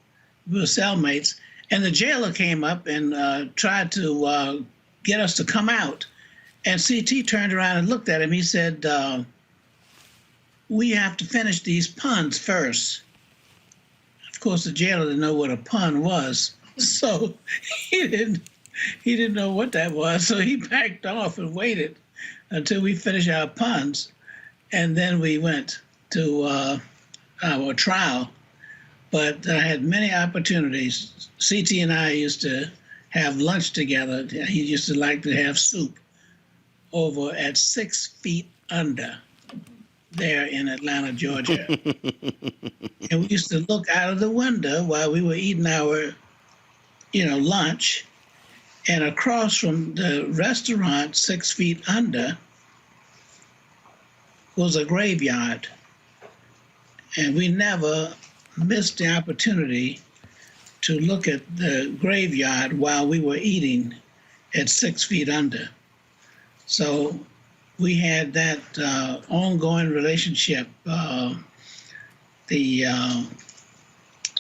We were cellmates. And the jailer came up and tried to get us to come out. And CT turned around and looked at him. He said, we have to finish these puns first. Of course, the jailer didn't know what a pun was. So he didn't know what that was. So he backed off and waited until we finished our puns. And then we went to our trial. But I had many opportunities. CT and I used to have lunch together. He used to like to have soup over at 6 Feet Under there in Atlanta, Georgia. And we used to look out of the window while we were eating our, lunch. And across from the restaurant, 6 Feet Under, was a graveyard. And we never missed the opportunity to look at the graveyard while we were eating at 6 feet under. So we had that ongoing relationship. The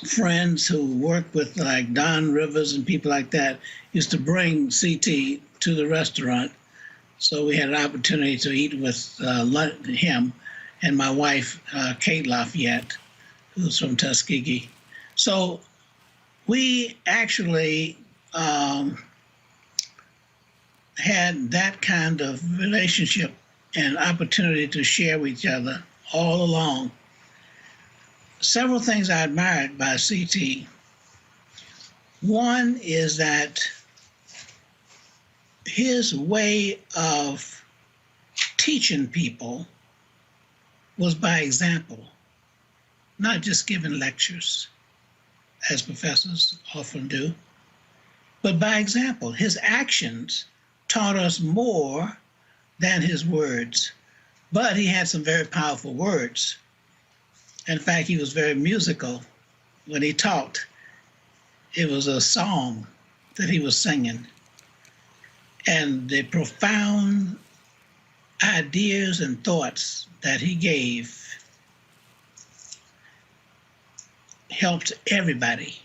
friends who worked with like Don Rivers and people like that used to bring CT to the restaurant. So we had an opportunity to eat with him and my wife, Kate Lafayette, who's from Tuskegee. So we actually had that kind of relationship and opportunity to share with each other all along. Several things I admired by CT. One is that his way of teaching people was by example, not just giving lectures, as professors often do, but by example. His actions taught us more than his words, but he had some very powerful words. In fact, he was very musical when he talked. It was a song that he was singing. And the profound ideas and thoughts that he gave helped everybody.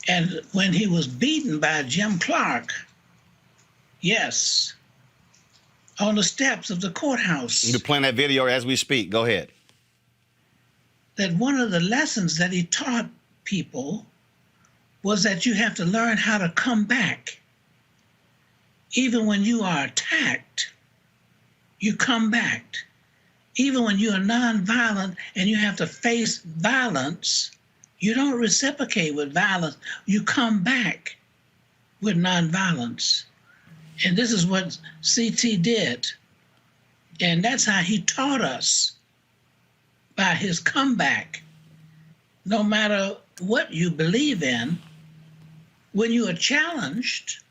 And when he was beaten by Jim Clark, yes, on the steps of the courthouse. You're playing that video as we speak. Go ahead. That one of the lessons that he taught people was that you have to learn how to come back. Even when you are attacked, you come back. Even when you are nonviolent and you have to face violence, you don't reciprocate with violence. You come back with nonviolence. And this is what CT did. And that's how he taught us, by his comeback. No matter what you believe in, when you are challenged,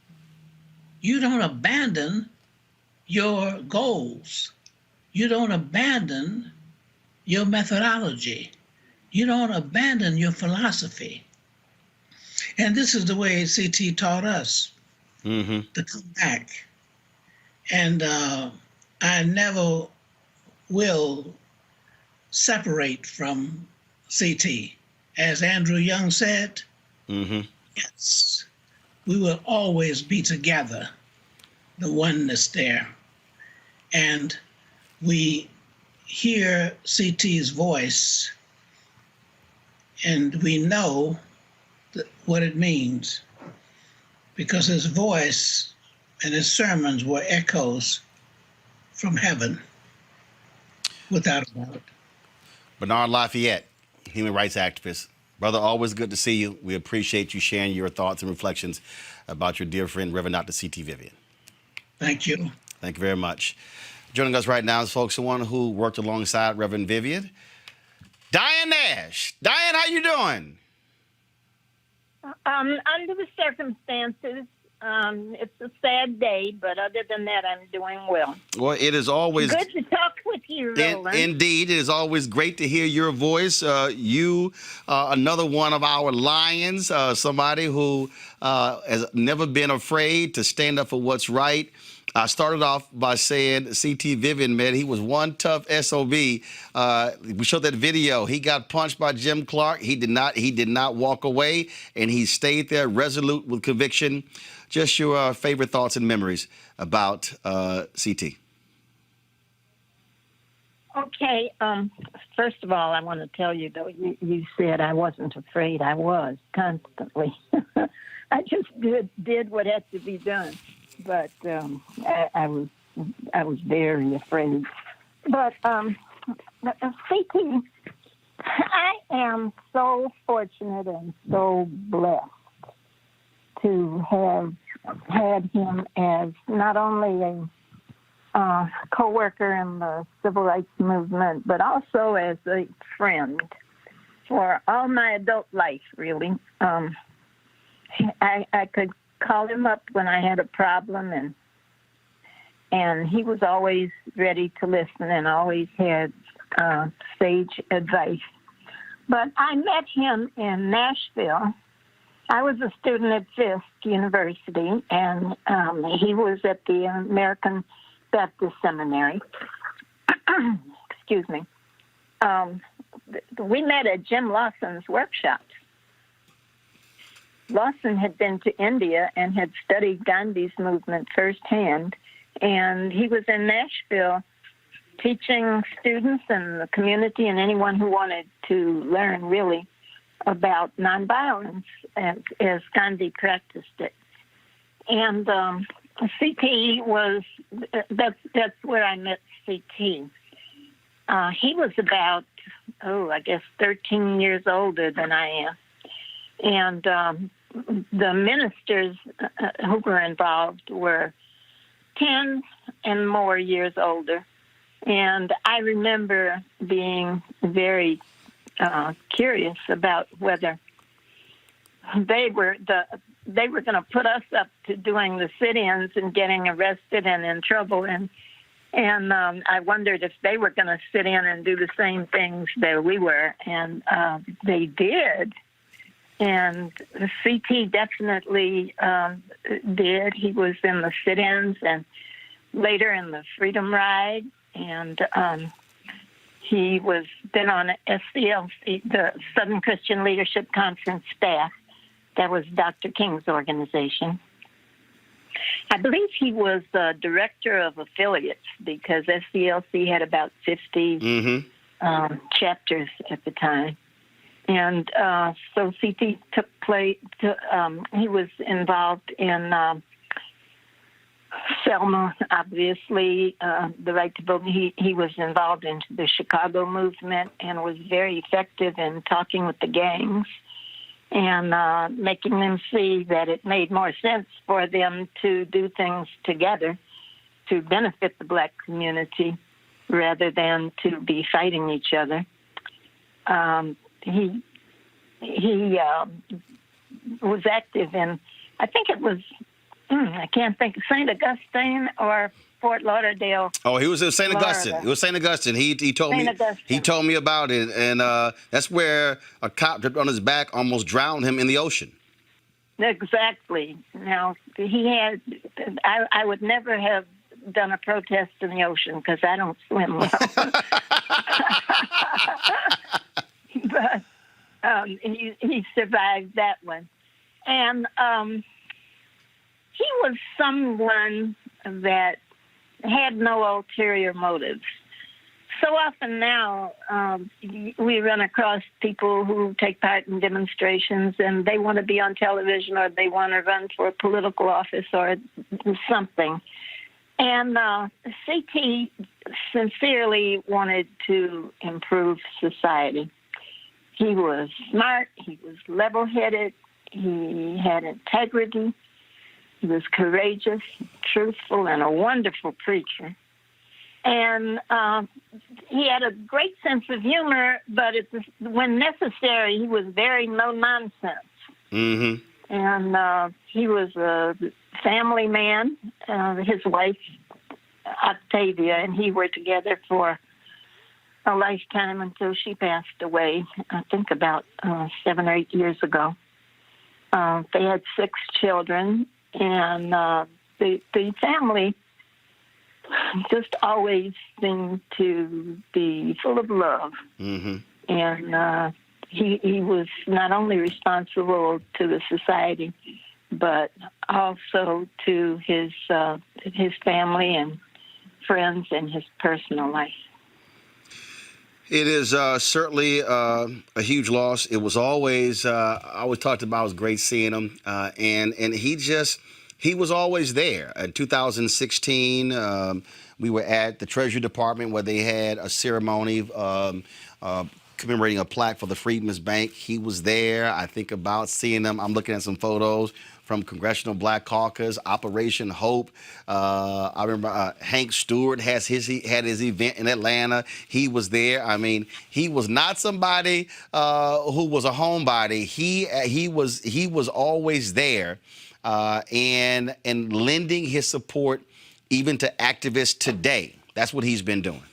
you don't abandon your goals. You don't abandon your methodology. You don't abandon your philosophy. And this is the way CT taught us to come back. And I never will separate from CT. As Andrew Young said, yes, we will always be together, the oneness there. And we hear CT's voice and we know what it means, because his voice and his sermons were echoes from heaven, without a doubt. Bernard Lafayette, human rights activist. Brother, always good to see you. We appreciate you sharing your thoughts and reflections about your dear friend, Reverend Dr. C.T. Vivian. Thank you. Thank you very much. Joining us right now is folks, someone who worked alongside Reverend Vivian, Diane Nash. Diane, how you doing? Under the circumstances, it's a sad day, but other than that, I'm doing well. Well, it is always good to talk with you, Roland. Indeed, it is always great to hear your voice. You, another one of our lions, somebody who has never been afraid to stand up for what's right. I started off by saying C.T. Vivian, man, he was one tough SOB. We showed that video. He got punched by Jim Clark. He did not walk away, and he stayed there resolute with conviction. Just your favorite thoughts and memories about C.T. Okay. First of all, I want to tell you, though, you said I wasn't afraid. I was constantly. I just did what had to be done. But I was very afraid. But CT, I am so fortunate and so blessed to have had him as not only a co-worker in the civil rights movement, but also as a friend for all my adult life, really. I could call him up when I had a problem, and and he was always ready to listen and always had sage advice. But I met him in Nashville. I was a student at Fisk University, and he was at the American Baptist Seminary. Excuse me. We met at Jim Lawson's workshops. Lawson had been to India and had studied Gandhi's movement firsthand, and he was in Nashville teaching students and the community and anyone who wanted to learn really about nonviolence as Gandhi practiced it. And CT was, that's where I met CT. He was about, I guess 13 years older than I am. And the ministers who were involved were 10 and more years older. And I remember being very curious about whether they were going to put us up to doing the sit-ins and getting arrested and in trouble. And I wondered if they were going to sit in and do the same things that we were. And they did. And CT definitely did. He was in the sit-ins and later in the Freedom Ride. And he was then on SCLC, the Southern Christian Leadership Conference staff. That was Dr. King's organization. I believe he was the director of affiliates because SCLC had about 50 chapters at the time. And so CT took place, he was involved in Selma, obviously, the right to vote. He was involved in the Chicago movement and was very effective in talking with the gangs and making them see that it made more sense for them to do things together to benefit the black community rather than to be fighting each other. He was active in, I think it was, I can't think, St. Augustine or Fort Lauderdale. Oh, he was in St. Augustine. It was St. Augustine. He told me. He told me about it, and that's where a cop dropped on his back, almost drowned him in the ocean. Exactly. Now he had. I would never have done a protest in the ocean because I don't swim well. But he survived that one, and he was someone that had no ulterior motives. So often now we run across people who take part in demonstrations and they want to be on television or they want to run for a political office or something. And CT sincerely wanted to improve society. He was smart, he was level-headed, he had integrity, he was courageous, truthful, and a wonderful preacher. And he had a great sense of humor, but when necessary, he was very no-nonsense. Mm-hmm. And he was a family man. His wife, Octavia, and he were together for a lifetime until she passed away, I think about 7 or 8 years ago. They had 6 children, and the family just always seemed to be full of love. Mm-hmm. And he was not only responsible to the society, but also to his family and friends and his personal life. It is certainly a huge loss. It was always, I always talked about, it was great seeing him. And he was always there. In 2016, we were at the Treasury Department where they had a ceremony commemorating a plaque for the Freedmen's Bank. He was there. I think about seeing him. I'm looking at some photos from Congressional Black Caucus, Operation Hope. I remember Hank Stewart had his event in Atlanta. He was there. I mean, he was not somebody who was a homebody. He was always there and lending his support even to activists today. That's what he's been doing.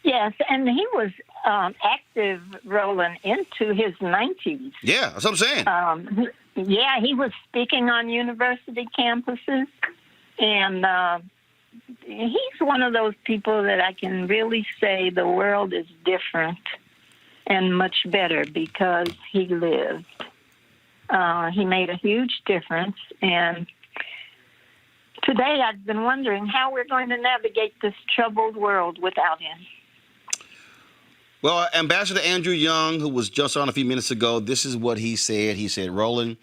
Yes, and he was active, Roland, into his 90s. Yeah, that's what I'm saying. He was speaking on university campuses, and he's one of those people that I can really say the world is different and much better because he lived. He made a huge difference, and today I've been wondering how we're going to navigate this troubled world without him. Well, Ambassador Andrew Young, who was just on a few minutes ago, this is what he said. He said, Roland,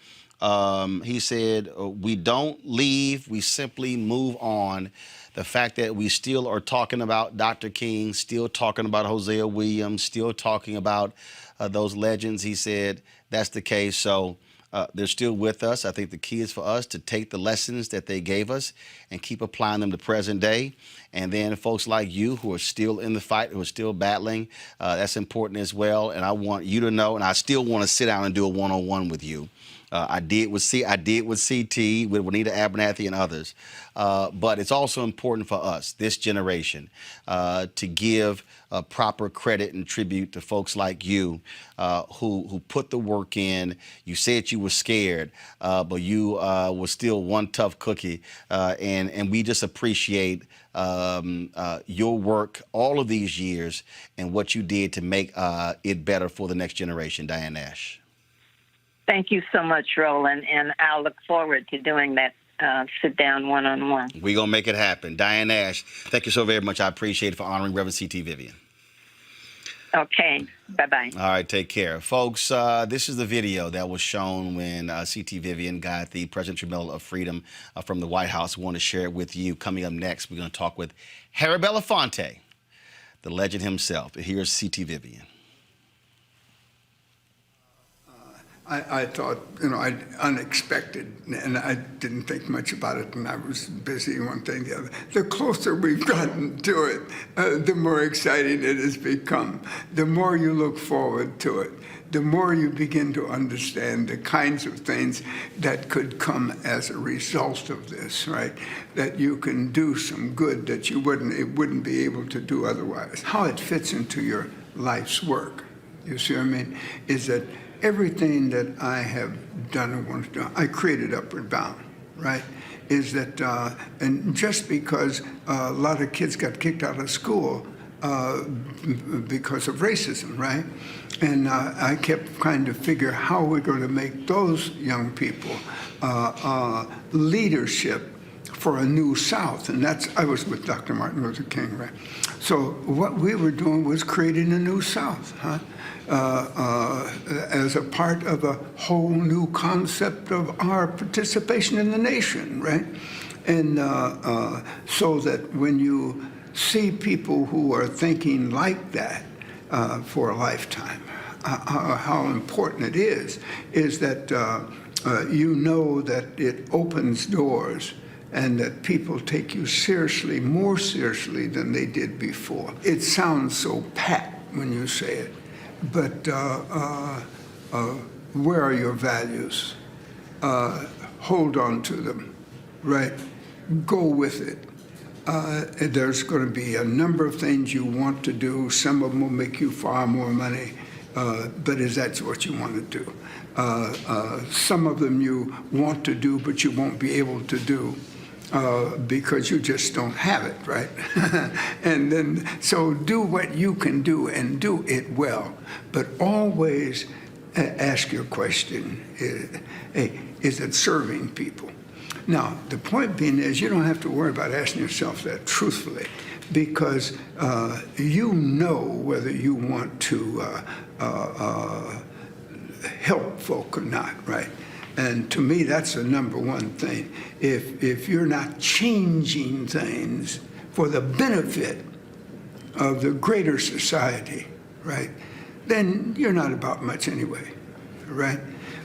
he said, we don't leave, we simply move on. The fact that we still are talking about Dr. King, still talking about Hosea Williams, still talking about those legends, he said, that's the case. So they're still with us. I think the key is for us to take the lessons that they gave us and keep applying them to present day. And then folks like you who are still in the fight, who are still battling, that's important as well. And I want you to know, and I still want to sit down and do a one-on-one with you. I did with CT, with Juanita Abernathy and others. But it's also important for us, this generation, to give proper credit and tribute to folks like you who put the work in. You said you were scared, but you were still one tough cookie. And we just appreciate your work all of these years and what you did to make it better for the next generation. Diane Nash. Thank you so much, Roland, and I'll look forward to doing that sit-down one-on-one. We're going to make it happen. Diane Nash, thank you so very much. I appreciate it for honoring Reverend C.T. Vivian. Okay, bye-bye. All right, take care. Folks, this is the video that was shown when C.T. Vivian got the Presidential Medal of Freedom from the White House. We want to share it with you. Coming up next, we're going to talk with Harry Belafonte, the legend himself. Here's C.T. Vivian. I thought, unexpected, and I didn't think much about it, and I was busy one thing, the other. The closer we've gotten to it, the more exciting it has become. The more you look forward to it, the more you begin to understand the kinds of things that could come as a result of this, right? That you can do some good that it wouldn't be able to do otherwise. How it fits into your life's work, you see what I mean, is that everything that I have done and want to do, I created Upward Bound, right? Is that, and just because a lot of kids got kicked out of school because of racism, right? And I kept trying to figure how we're going to make those young people leadership for a new South. And I was with Dr. Martin Luther King, right? So what we were doing was creating a new South, huh? As a part of a whole new concept of our participation in the nation, right? And so that when you see people who are thinking like that for a lifetime, how important it is that you know that it opens doors and that people take you seriously, more seriously than they did before. It sounds so pat when you say it. But where are your values? Hold on to them, right? Go with it. There's going to be a number of things you want to do. Some of them will make you far more money, but is that what you want to do? Some of them you want to do, but you won't be able to do. Because you just don't have it, right? And then, so do what you can do and do it well. But always ask your question, is it serving people? Now, the point being is you don't have to worry about asking yourself that truthfully, because you know whether you want to help folk or not, right? And to me, that's the number one thing. If you're not changing things for the benefit of the greater society, right, then you're not about much anyway, right?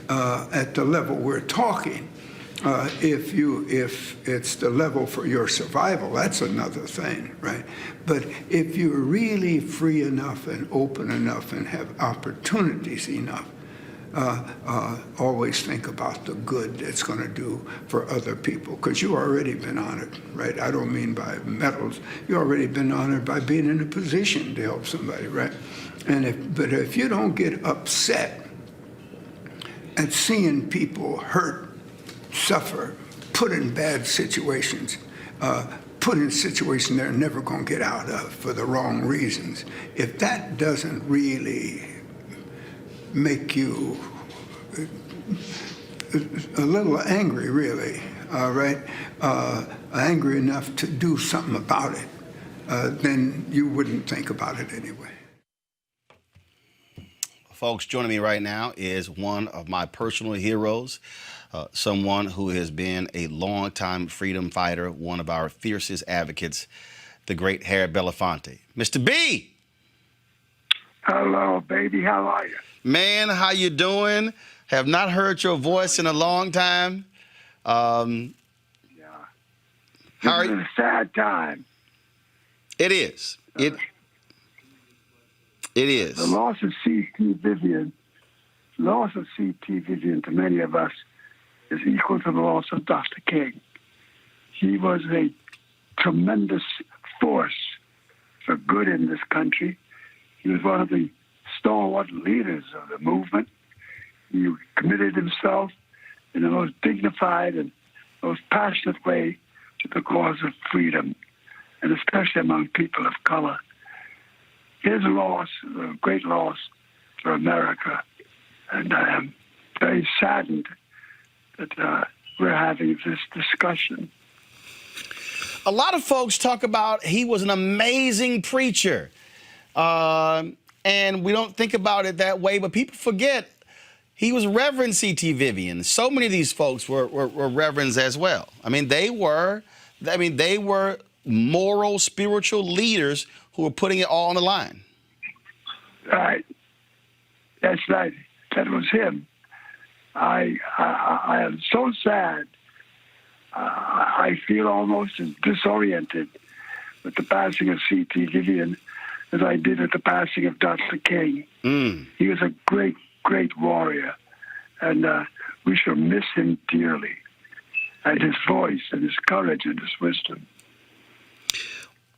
At the level we're talking, if it's the level for your survival, that's another thing, right? But if you're really free enough and open enough and have opportunities enough, always think about the good it's going to do for other people, because you've already been honored, right? I don't mean by medals. You've already been honored by being in a position to help somebody, right? But if you don't get upset at seeing people hurt, suffer, put in bad situations, put in situations they're never going to get out of for the wrong reasons, if that doesn't really make you a little angry, really, right? Angry enough to do something about it, then you wouldn't think about it anyway. Folks, joining me right now is one of my personal heroes, someone who has been a longtime freedom fighter, one of our fiercest advocates, the great Harry Belafonte. Mr. B! Hello, baby. How are you? Man, how you doing? Have not heard your voice in a long time. Yeah. This is a sad time. It is. It is. The loss of C.T. Vivian to many of us is equal to the loss of Dr. King. He was a tremendous force for good in this country. He was one of the stalwart leaders of the movement. He committed himself in the most dignified and most passionate way to the cause of freedom, and especially among people of color. His loss is a great loss for America, and I am very saddened that we're having this discussion. A lot of folks talk about he was an amazing preacher, and we don't think about it that way, but people forget he was Reverend C.T. Vivian. So many of these folks were reverends as well. I mean, they were moral, spiritual leaders who were putting it all on the line. Right. That's right. That was him. I am so sad. I feel almost as disoriented with the passing of C.T. Vivian as I did at the passing of Dr. King. He was a great, great warrior, and we shall miss him dearly, and his voice and his courage and his wisdom.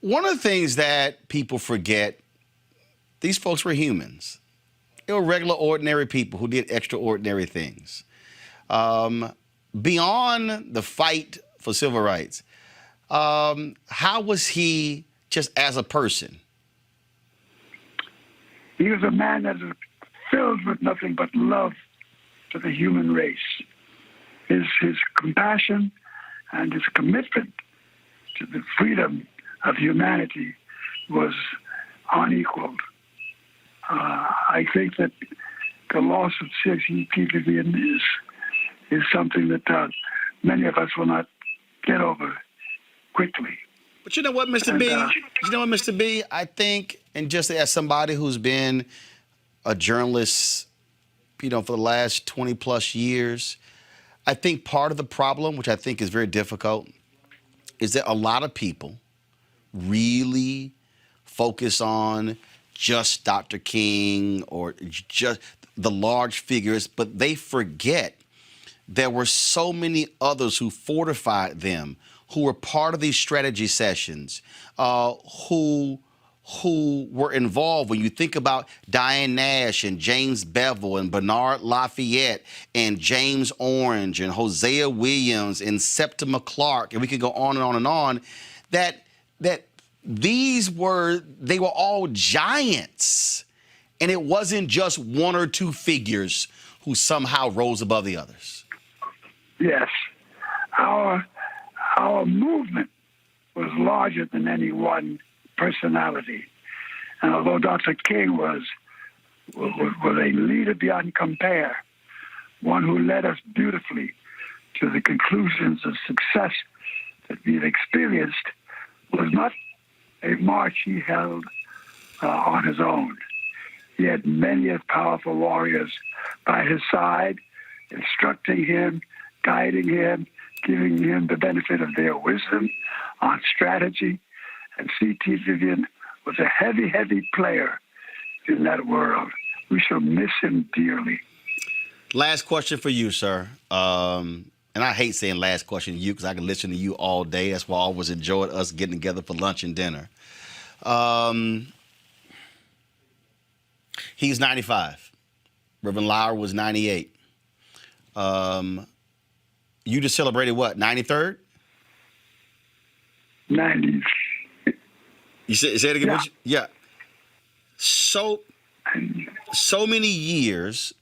One of the things that people forget, these folks were humans. They were regular, ordinary people who did extraordinary things. Beyond the fight for civil rights, how was he just as a person? He was a man that was filled with nothing but love for the human race. His compassion and his commitment to the freedom of humanity was unequaled. I think that the loss of C.T. Vivian is something that many of us will not get over quickly. But you know what, Mr. B? You know what, Mr. B? I think, and just as somebody who's been a journalist, for the last 20 plus years, I think part of the problem, which I think is very difficult, is that a lot of people really focus on just Dr. King or just the large figures, but they forget there were so many others who fortified them, who were part of these strategy sessions, who were involved. When you think about Diane Nash and James Bevel and Bernard Lafayette and James Orange and Hosea Williams and Septima Clark, and we could go on and on and on, that they were all giants. And it wasn't just one or two figures who somehow rose above the others. Yes. Our movement was larger than any one personality. And although Dr. King was a leader beyond compare, one who led us beautifully to the conclusions of success that we've experienced, was not a march he held on his own. He had many powerful warriors by his side, instructing him, guiding him, giving him the benefit of their wisdom on strategy. And C.T. Vivian was a heavy, heavy player in that world. We shall miss him dearly. Last question for you, sir. And I hate saying last question to you because I can listen to you all day. That's why I always enjoyed us getting together for lunch and dinner. He's 95. Reverend Lauer was 98. You just celebrated what, 93rd? 90s. You say it again? Yeah. Yeah. So many years.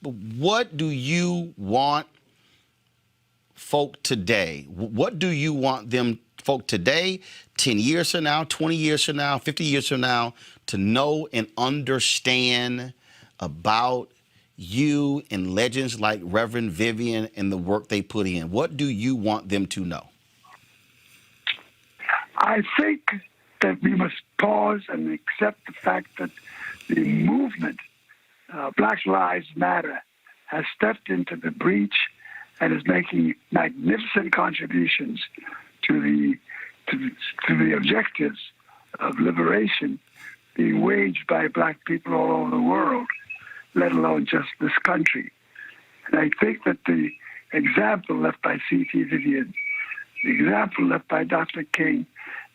But what do you want folk today? What do you want folk today, 10 years from now, 20 years from now, 50 years from now, to know and understand about you and legends like Reverend Vivian and the work they put in? What do you want them to know? I think that we must pause and accept the fact that the movement, Black Lives Matter, has stepped into the breach and is making magnificent contributions to the objectives of liberation being waged by Black people all over the world, let alone just this country. And I think that the example left by C.T. Vivian, the example left by Dr. King,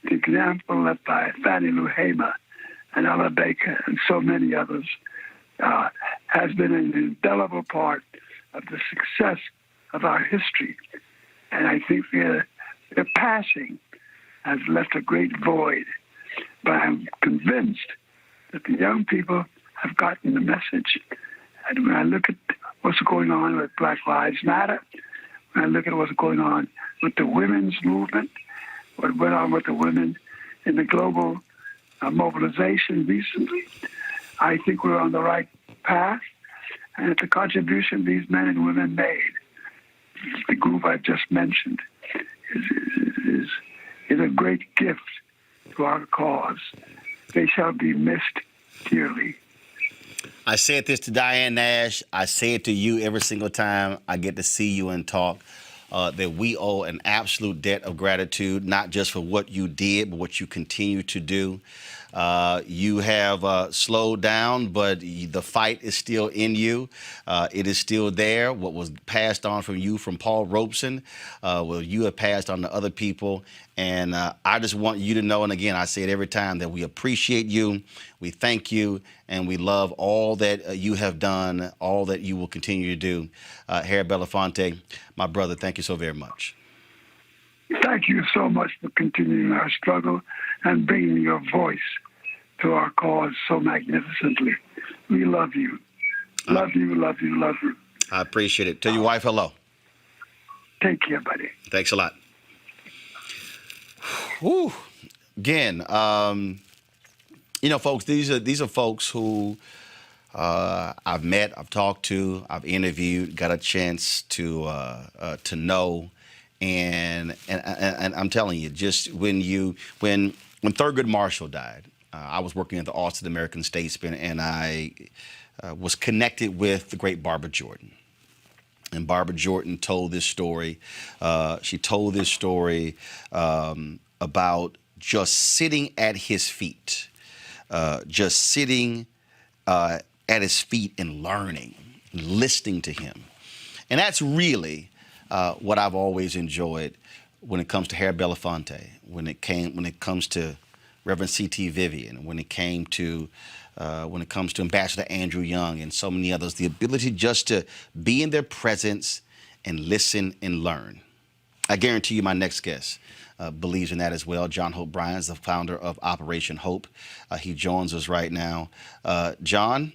the example left by Fannie Lou Hamer and Ella Baker and so many others has been an indelible part of the success of our history. And I think their passing has left a great void. But I'm convinced that the young people have gotten the message. And when I look at what's going on with Black Lives Matter, when I look at what's going on with the women's movement, what went on with the women in the global mobilization recently, I think we're on the right path. And the contribution these men and women made, the group I've just mentioned, is a great gift to our cause. They shall be missed dearly. I said this to Diane Nash. I say it to you every single time I get to see you and talk, that we owe an absolute debt of gratitude, not just for what you did, but what you continue to do. You have slowed down, but the fight is still in you. It is still there. What was passed on from you from Paul Robeson, well, you have passed on to other people. And I just want you to know, and again, I say it every time, that we appreciate you, we thank you, and we love all that you have done, all that you will continue to do. Harry Belafonte, my brother, thank you so very much. Thank you so much for continuing our struggle and bringing your voice to our cause so magnificently. We love you. Love you, love you, love you. I appreciate it. Tell your wife hello. Take care, buddy. Thanks a lot. Whew. Again, folks, these are folks who I've met, I've talked to, I've interviewed, got a chance to know. And I'm telling you, just when Thurgood Marshall died, I was working at the Austin American Statesman, and I was connected with the great Barbara Jordan. And Barbara Jordan told this story. She told this story about just sitting at his feet, just sitting at his feet and learning, listening to him. And that's really what I've always enjoyed when it comes to Harry Belafonte, when it comes to Reverend C.T. Vivian, when it comes to Ambassador Andrew Young and so many others, the ability just to be in their presence and listen and learn. I guarantee you my next guest believes in that as well. John Hope Bryan is the founder of Operation Hope. He joins us right now. John,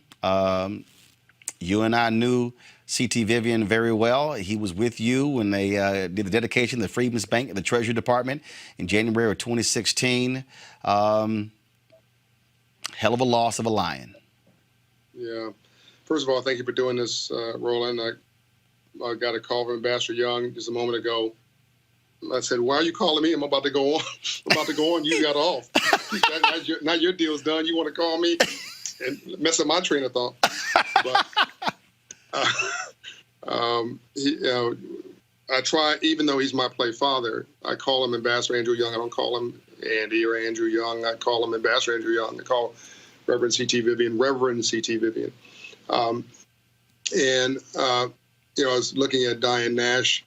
you and I knew C.T. Vivian very well. He was with you when they did the dedication of the Freedmen's Bank at the Treasury Department in January of 2016. Hell of a loss of a lion. Yeah. First of all, thank you for doing this, Roland. I got a call from Ambassador Young just a moment ago. I said, "Why are you calling me? I'm about to go on. You got off. Now your deal's done. You want to call me and mess up my train of thought." But I try, even though he's my play father, I call him Ambassador Andrew Young. I don't call him Andy or Andrew Young. I call him Ambassador Andrew Young. I call Reverend C.T. Vivian Reverend C.T. Vivian. And, you know, I was looking at Diane Nash,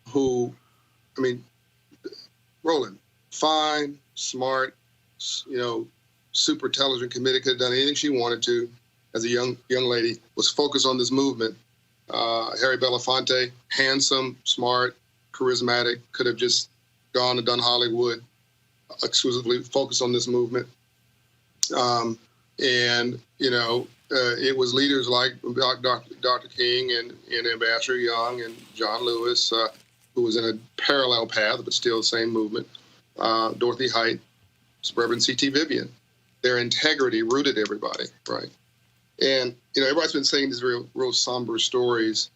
who, I mean, Roland, fine, smart, you know, super intelligent, committed, could have done anything she wanted to as a young lady, was focused on this movement. Harry Belafonte, handsome, smart, charismatic, could have just gone and done Hollywood, exclusively focused on this movement. And, you know, it was leaders like Dr. King and Ambassador Young and John Lewis, who was in a parallel path, but still the same movement. Dorothy Height, Reverend C.T. Vivian. Their integrity rooted everybody, right? And, you know, everybody's been saying these real somber stories.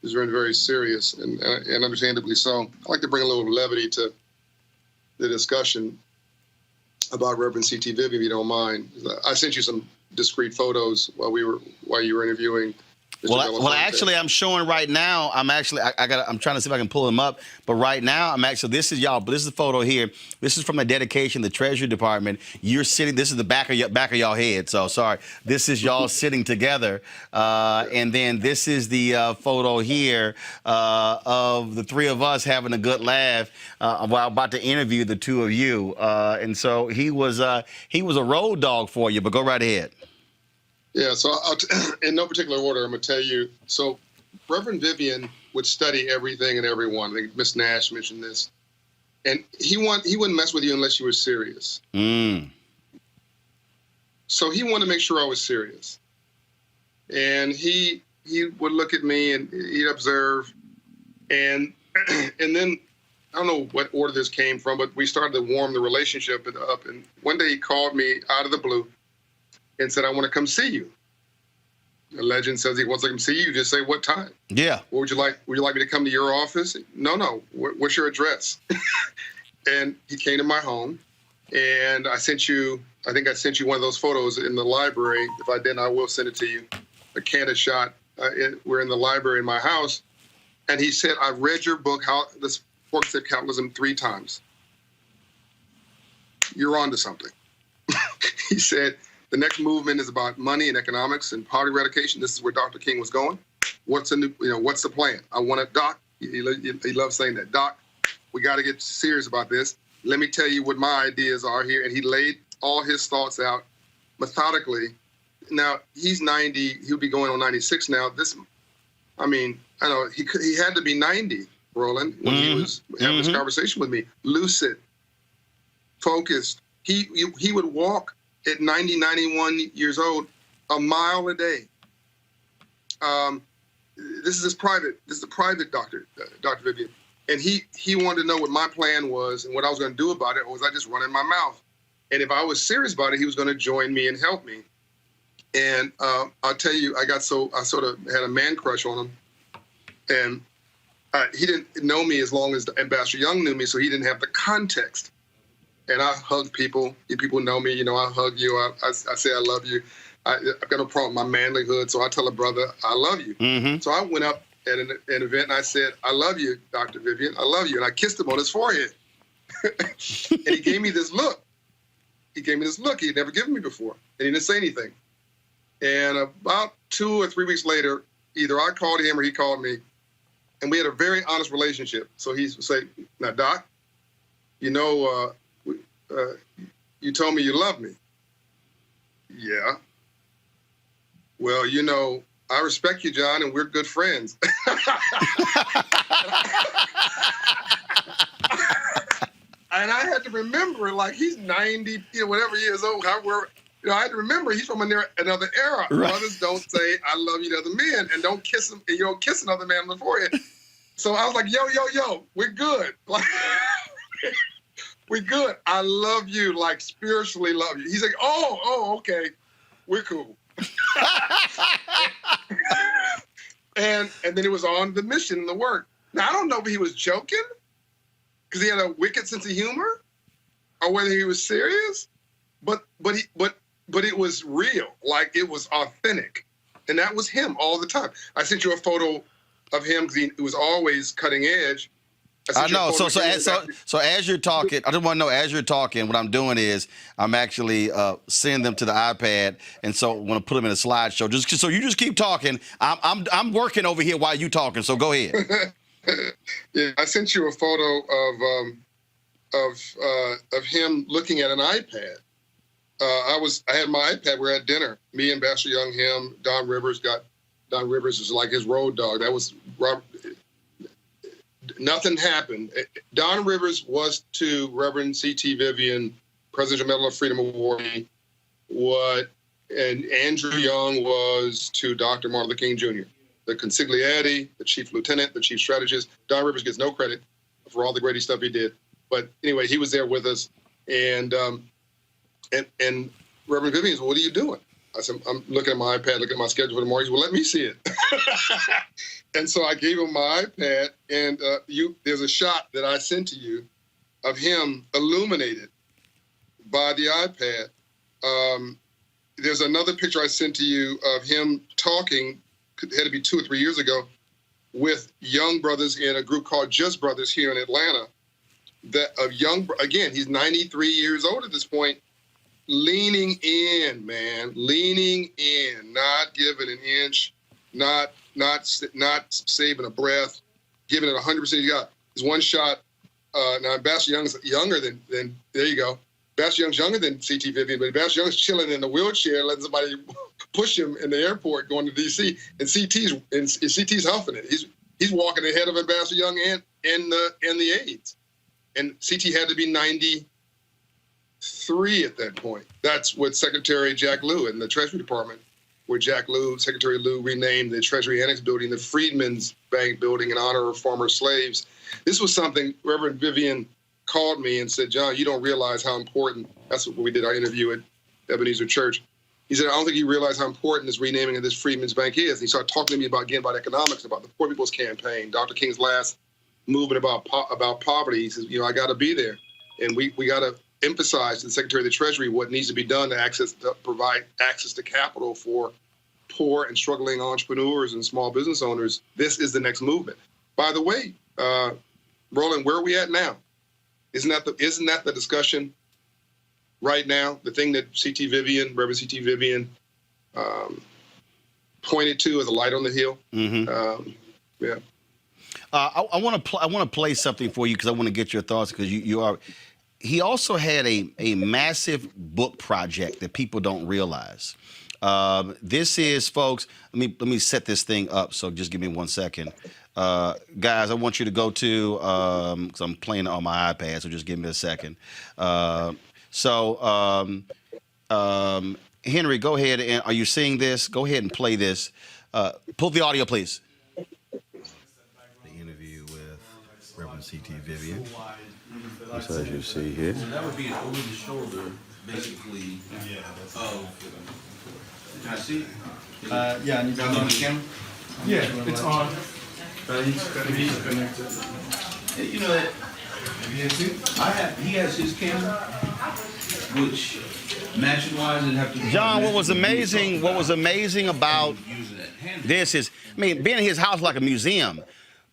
These are very serious and understandably so. I'd like to bring a little levity to the discussion about Reverend C.T. Vivian, if you don't mind. I sent you some discrete photos while you were interviewing Mr. Well, actually, I'm showing right now. I'm trying to see if I can pull them up. But right now, this is the photo here. This is from the dedication, the Treasury Department. You're sitting. This is the back of y'all head. So sorry. This is y'all sitting together, and then this is the photo here of the three of us having a good laugh while about to interview the two of you. And so he was a road dog for you. But go right ahead. Yeah, so in no particular order, I'm going to tell you. So Reverend Vivian would study everything and everyone. I think Miss Nash mentioned this. And he wouldn't mess with you unless you were serious. So he wanted to make sure I was serious. And he would look at me and he'd observe. And then, I don't know what order this came from, but we started to warm the relationship up. And one day he called me out of the blue and said, I want to come see you. The legend says he wants to come see you. Just say what time. Yeah. What would you like? Would you like me to come to your office? No. What's your address? And he came to my home, and I think I sent you one of those photos in the library. If I didn't, I will send it to you. A candid shot. We're in the library in my house, and he said, I've read your book, this works at Capitalism 3 times. You're on to something. He said, the next movement is about money and economics and poverty eradication. This is where Dr. King was going. What's the plan? I want a doc. He loves saying that. Doc, we got to get serious about this. Let me tell you what my ideas are here. And he laid all his thoughts out methodically. Now, he's 90. He'll be going on 96 now. I know he had to be 90, Roland, when he was having this conversation with me. Lucid, focused. He would walk at 90, 91 years old, a mile a day. This is a private doctor, Dr. Vivian. And he wanted to know what my plan was and what I was going to do about it, or was I just running my mouth? And if I was serious about it, he was going to join me and help me. And I'll tell you, I sort of had a man crush on him. And he didn't know me as long as Ambassador Young knew me, so he didn't have the context. And I hug people. If people know me, I hug you. I say I love you. I've got no problem with my manlyhood, so I tell a brother, I love you. So I went up at an event and I said, I love you, Dr. Vivian. I love you. And I kissed him on his forehead. And he gave me this look. He had never given me before. And he didn't say anything. And about 2 or 3 weeks later, either I called him or he called me. And we had a very honest relationship. So he would say, now, Doc, you told me you love me. Yeah. Well, I respect you, John, and we're good friends. And I had to remember, like, he's 90, whatever years old. I had to remember he's from another era. Right. Brothers don't say I love you to other men, and don't kiss him. You don't kiss another man on the forehead. So I was like, yo, we're good. Like, we're good. I love you, like spiritually love you. He's like, oh, okay, we're cool. and then it was on the mission and the work. Now I don't know if he was joking because he had a wicked sense of humor, or whether he was serious, but it was real, like it was authentic, and that was him all the time. I sent you a photo of him because he was always cutting edge, I know. So as you're talking, I just want to know, as you're talking, what I'm doing is I'm actually sending them to the iPad, and so I want to put them in a slideshow. So you just keep talking. I'm working over here while you talking. So go ahead. Yeah, I sent you a photo of him looking at an iPad. I had my iPad. We're at dinner. Me, Ambassador Young, him, Don Rivers. Don Rivers is like his road dog. That was Robert. Nothing happened. Don Rivers was to Reverend C.T. Vivian, Presidential Medal of Freedom awardee, and Andrew Young was to Dr. Martin Luther King Jr., the consigliere, the chief lieutenant, the chief strategist. Don Rivers gets no credit for all the great stuff he did. But anyway, he was there with us. And Reverend Vivian said, "What are you doing?" I said, "I'm looking at my iPad, looking at my schedule for tomorrow." He said, "Well, let me see it." And so I gave him my iPad, and there's a shot that I sent to you of him illuminated by the iPad. There's another picture I sent to you of him talking, it had to be 2 or 3 years ago, with young brothers in a group called Just Brothers here in Atlanta. Again, he's 93 years old at this point, leaning in, man, not giving an inch, not saving a breath, giving it 100% he got. There's one shot. Now, Ambassador Young's younger than there you go. Ambassador Young's younger than C.T. Vivian, but Ambassador Young's chilling in the wheelchair, letting somebody push him in the airport going to D.C. And CT's huffing it. He's walking ahead of Ambassador Young and the aides. And CT had to be 93 at that point. That's with Secretary Jack Lew in the Treasury Department, where Secretary Lew renamed the Treasury Annex building the Freedmen's Bank building in honor of former slaves. This was something Reverend Vivian called me and said, "John, you don't realize how important," that's what we did our interview at Ebenezer Church. He said, "I don't think you realize how important this renaming of this Freedmen's Bank is." And he started talking to me about economics, about the Poor People's Campaign, Dr. King's last movement about poverty. He says, I got to be there. And we got to emphasize to the Secretary of the Treasury what needs to be done to provide access to capital for poor and struggling entrepreneurs and small business owners. This is the next movement. By the way, Roland, where are we at now? Isn't that the discussion right now? The thing that Reverend C.T. Vivian pointed to as a light on the hill. Mm-hmm. Yeah. I want to play something for you because I want to get your thoughts because you are. He also had a massive book project that people don't realize. This is, folks. Let me set this thing up. So just give me 1 second, guys. I want you to go to because I'm playing it on my iPad. So just give me a second. Henry, go ahead and are you seeing this? Go ahead and play this. Pull the audio, please. Reverend C.T. Vivian. Just as you see here. So that would be an over the shoulder, basically, of. Can I see? Yeah, and you got it on the camera? Yeah, it's on. He's connected. You know that. He has his camera, which matching-wise, it'd have to be. John, what was amazing about this is, being in his house like a museum.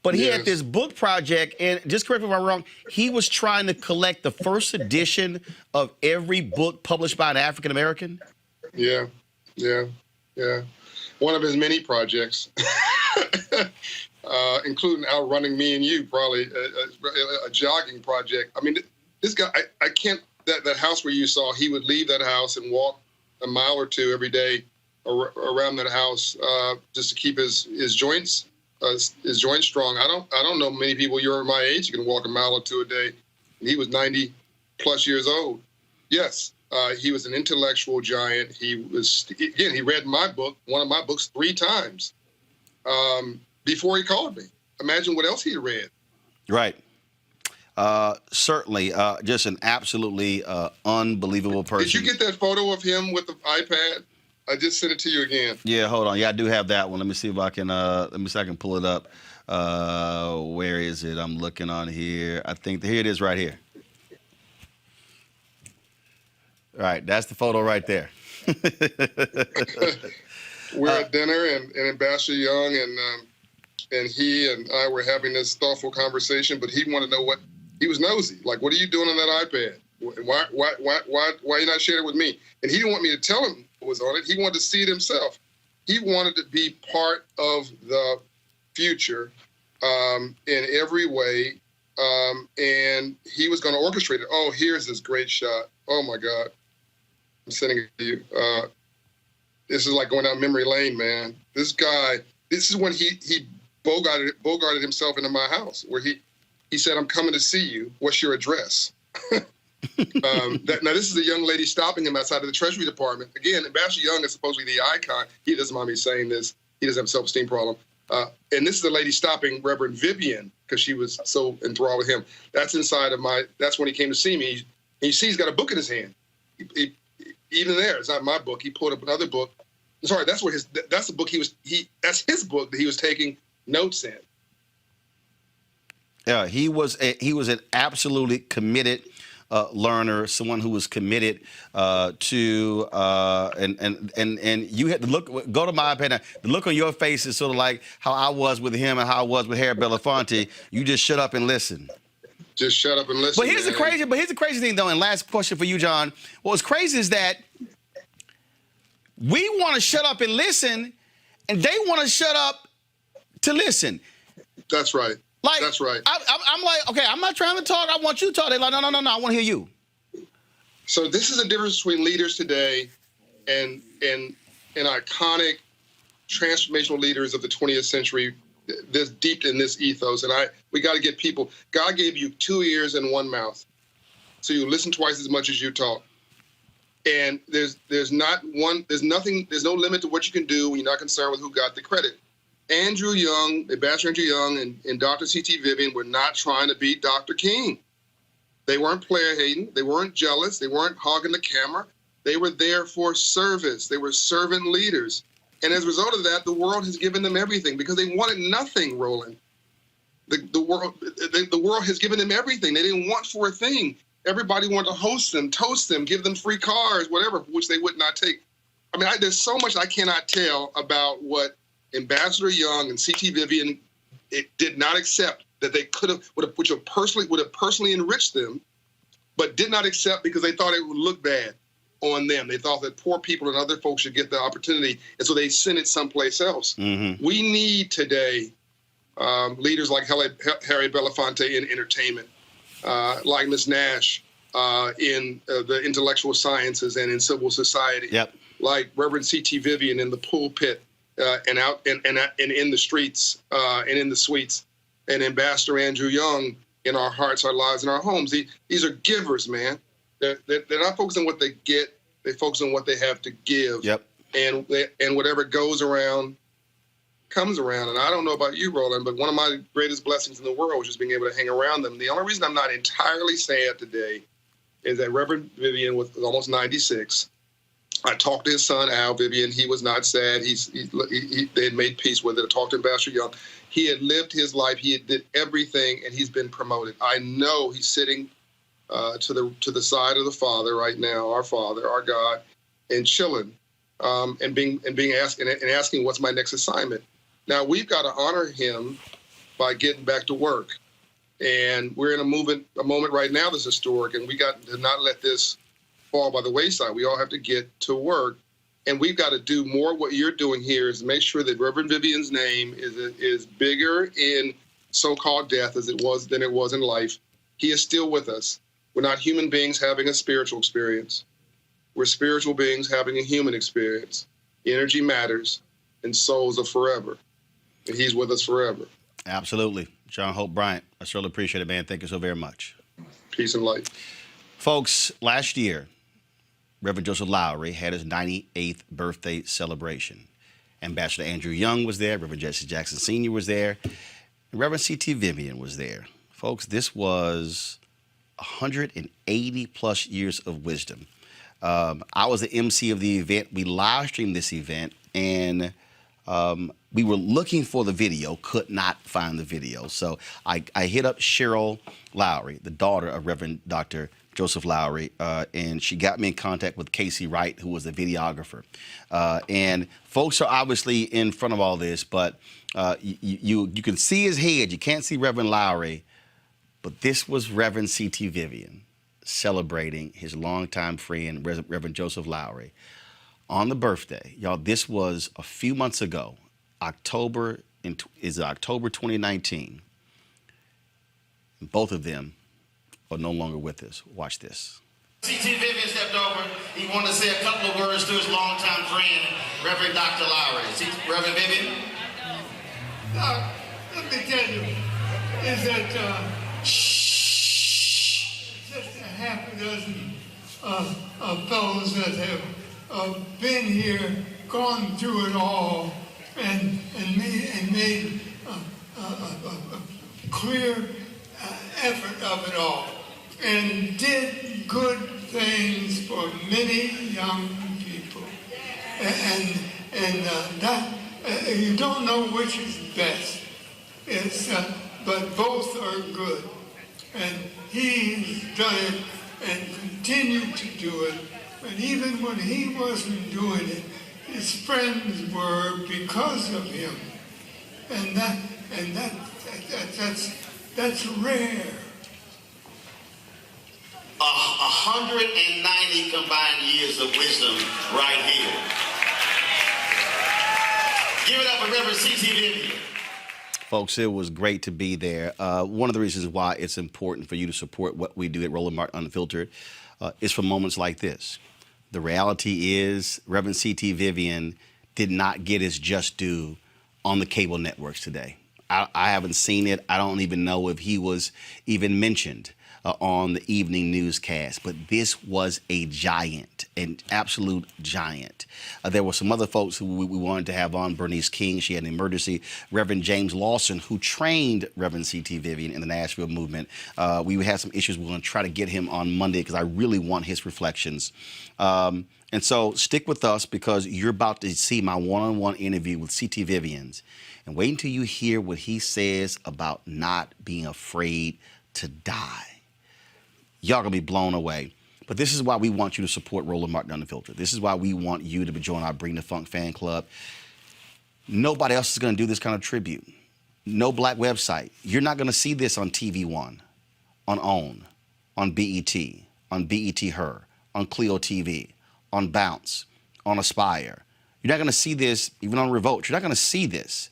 But he had this book project, and just correct me if I'm wrong, he was trying to collect the first edition of every book published by an African American? Yeah. One of his many projects, including outrunning me and you, probably a jogging project. This guy, I can't, that house where you saw, he would leave that house and walk a mile or two every day around that house just to keep his joints strong. I don't know many people your my age who can walk a mile or two a day. And he was 90 plus years old. Yes, he was an intellectual giant. He read one of my books 3 times before he called me. Imagine what else he read. Right. Certainly, just an absolutely unbelievable person. Did you get that photo of him with the iPad? I just sent it to you again. Yeah, hold on. Yeah, I do have that one. Let me see if I can. Let me see if I can pull it up. Where is it? I'm looking on here. I think here it is, right here. All right, that's the photo right there. We're at dinner, and Ambassador Young and and he and I were having this thoughtful conversation. But he wanted to know he was nosy. Like, what are you doing on that iPad? Why are you not sharing it with me? And he didn't want me to tell him what was on it. He wanted to see it himself. He wanted to be part of the future in every way, and he was going to orchestrate it. Oh, here's this great shot. Oh my God, I'm sending it to you. This is like going down memory lane, man. This guy. This is when he bogarted himself into my house, where he said, "I'm coming to see you. What's your address?" Now, this is a young lady stopping him outside of the Treasury Department. Again, Ambassador Young is supposedly the icon. He doesn't mind me saying this. He doesn't have a self-esteem problem. And this is the lady stopping Reverend Vivian because she was so enthralled with him. That's that's when he came to see me. And you see he's got a book in his hand. Even there, it's not my book. He pulled up another book. Sorry, that's the book that's his book that he was taking notes in. Yeah, he was an absolutely committed learner, someone who was committed to and you had to go to my iPad. The look on your face is sort of like how I was with him and how I was with Harry Belafonte. You just shut up and listen. Just shut up and listen. But here's the crazy thing though, and last question for you, John. What's crazy is that we want to shut up and listen, and they want to shut up to listen. That's right. Like, that's right. I'm like, okay, I'm not trying to talk. I want you to talk. They're like, no, I want to hear you. So this is the difference between leaders today and iconic transformational leaders of the 20th century. This deep in this ethos, and we got to get people. God gave you 2 ears and 1 mouth, so you listen twice as much as you talk. And there's no limit to what you can do when you're not concerned with who got the credit. Andrew Young, Ambassador Andrew Young, and Dr. C.T. Vivian were not trying to beat Dr. King. They weren't player hating. They weren't jealous. They weren't hogging the camera. They were there for service. They were servant leaders. And as a result of that, the world has given them everything because they wanted nothing, Roland. The world has given them everything. They didn't want for a thing. Everybody wanted to host them, toast them, give them free cars, whatever, which they would not take. I mean, there's so much I cannot tell about what Ambassador Young and C.T. Vivian did not accept that they would have personally enriched them, but did not accept because they thought it would look bad on them. They thought that poor people and other folks should get the opportunity, and so they sent it someplace else. Mm-hmm. We need today leaders like Harry Belafonte in entertainment, like Ms. Nash in the intellectual sciences and in civil society, like Reverend C.T. Vivian in the pulpit and out and in the streets and in the suites, and Ambassador Andrew Young in our hearts, our lives, and our homes. These are givers, man. They're not focused on what they get. They focus on what they have to give. Yep. And whatever goes around comes around. And I don't know about you, Roland, but one of my greatest blessings in the world was just being able to hang around them. The only reason I'm not entirely sad today is that Reverend Vivian was almost 96. I talked to his son, Al Vivian. He was not sad. They had made peace with it. I talked to Ambassador Young. He had lived his life. He did everything, and he's been promoted. I know he's sitting to the side of the Father right now, our Father, our God, and chilling, and asking what's my next assignment. Now we've got to honor him by getting back to work, and we're in a moment right now that's historic, and we got to not let this fall by the wayside. We all have to get to work, and we've got to do more. What you're doing here is make sure that Reverend Vivian's name is bigger in so-called death than it was in life. He is still with us. We're not human beings having a spiritual experience. We're spiritual beings having a human experience. Energy matters, and souls are forever. And he's with us forever. Absolutely. John Hope Bryant, I surely appreciate it, man. Thank you so very much. Peace and light. Folks, last year, Reverend Joseph Lowry had his 98th birthday celebration. Ambassador Andrew Young was there. Reverend Jesse Jackson Sr. was there. And Reverend C.T. Vivian was there. Folks, this was 180 plus years of wisdom. I was the MC of the event. We live streamed this event, and we were looking for the video, could not find the video. So I hit up Cheryl Lowry, the daughter of Reverend Dr. Joseph Lowry, and she got me in contact with Casey Wright, who was the videographer. And folks are obviously in front of all this, but you can see his head. You can't see Reverend Lowry, but this was Reverend C.T. Vivian celebrating his longtime friend, Reverend Joseph Lowry, on the birthday. Y'all, this was a few months ago, October 2019. Both of them are no longer with us. Watch this. C.T. Vivian stepped over. He wanted to say a couple of words to his longtime friend, Reverend Dr. Lowry. Reverend Vivian? Let me tell you, is that just a half a dozen of fellows that have been here, gone through it all, and made a clear effort of it all, and did good things for many young people, and that you don't know which is best. But both are good, and he's done it and continued to do it. And even when he wasn't doing it, his friends were because of him, and that's rare. 190 combined years of wisdom right here. Give it up for Reverend C.T. Vivian. Folks, it was great to be there. One of the reasons why it's important for you to support what we do at Roland Martin Unfiltered is for moments like this. The reality is Reverend C.T. Vivian did not get his just due on the cable networks today. I haven't seen it. I don't even know if he was even mentioned on the evening newscast, but this was a giant, an absolute giant. There were some other folks who we wanted to have on. Bernice King, she had an emergency. Reverend James Lawson, who trained Reverend C.T. Vivian in the Nashville movement. We had some issues. We're going to try to get him on Monday because I really want his reflections. And so stick with us because you're about to see my one-on-one interview with C.T. Vivian. And wait until you hear what he says about not being afraid to die. Y'all gonna be blown away. But this is why we want you to support Roland Martin Unfiltered. This is why we want you to join our Bring the Funk fan club. Nobody else is gonna do this kind of tribute. No black website. You're not gonna see this on TV One, on OWN, on BET, on BET Her, on Clio TV, on Bounce, on Aspire. You're not gonna see this even on Revolt. You're not gonna see this.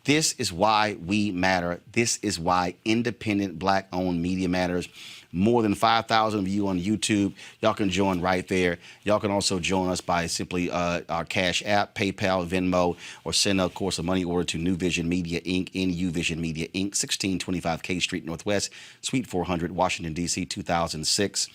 This is why we matter. This is why independent black-owned media matters. More than 5,000 of you on YouTube. Y'all can join right there. Y'all can also join us by simply our Cash App, PayPal, Venmo, or send, of course, a money order to New Vision Media, Inc., NU Vision Media, Inc., 1625 K Street Northwest, Suite 400, Washington, D.C., 2006.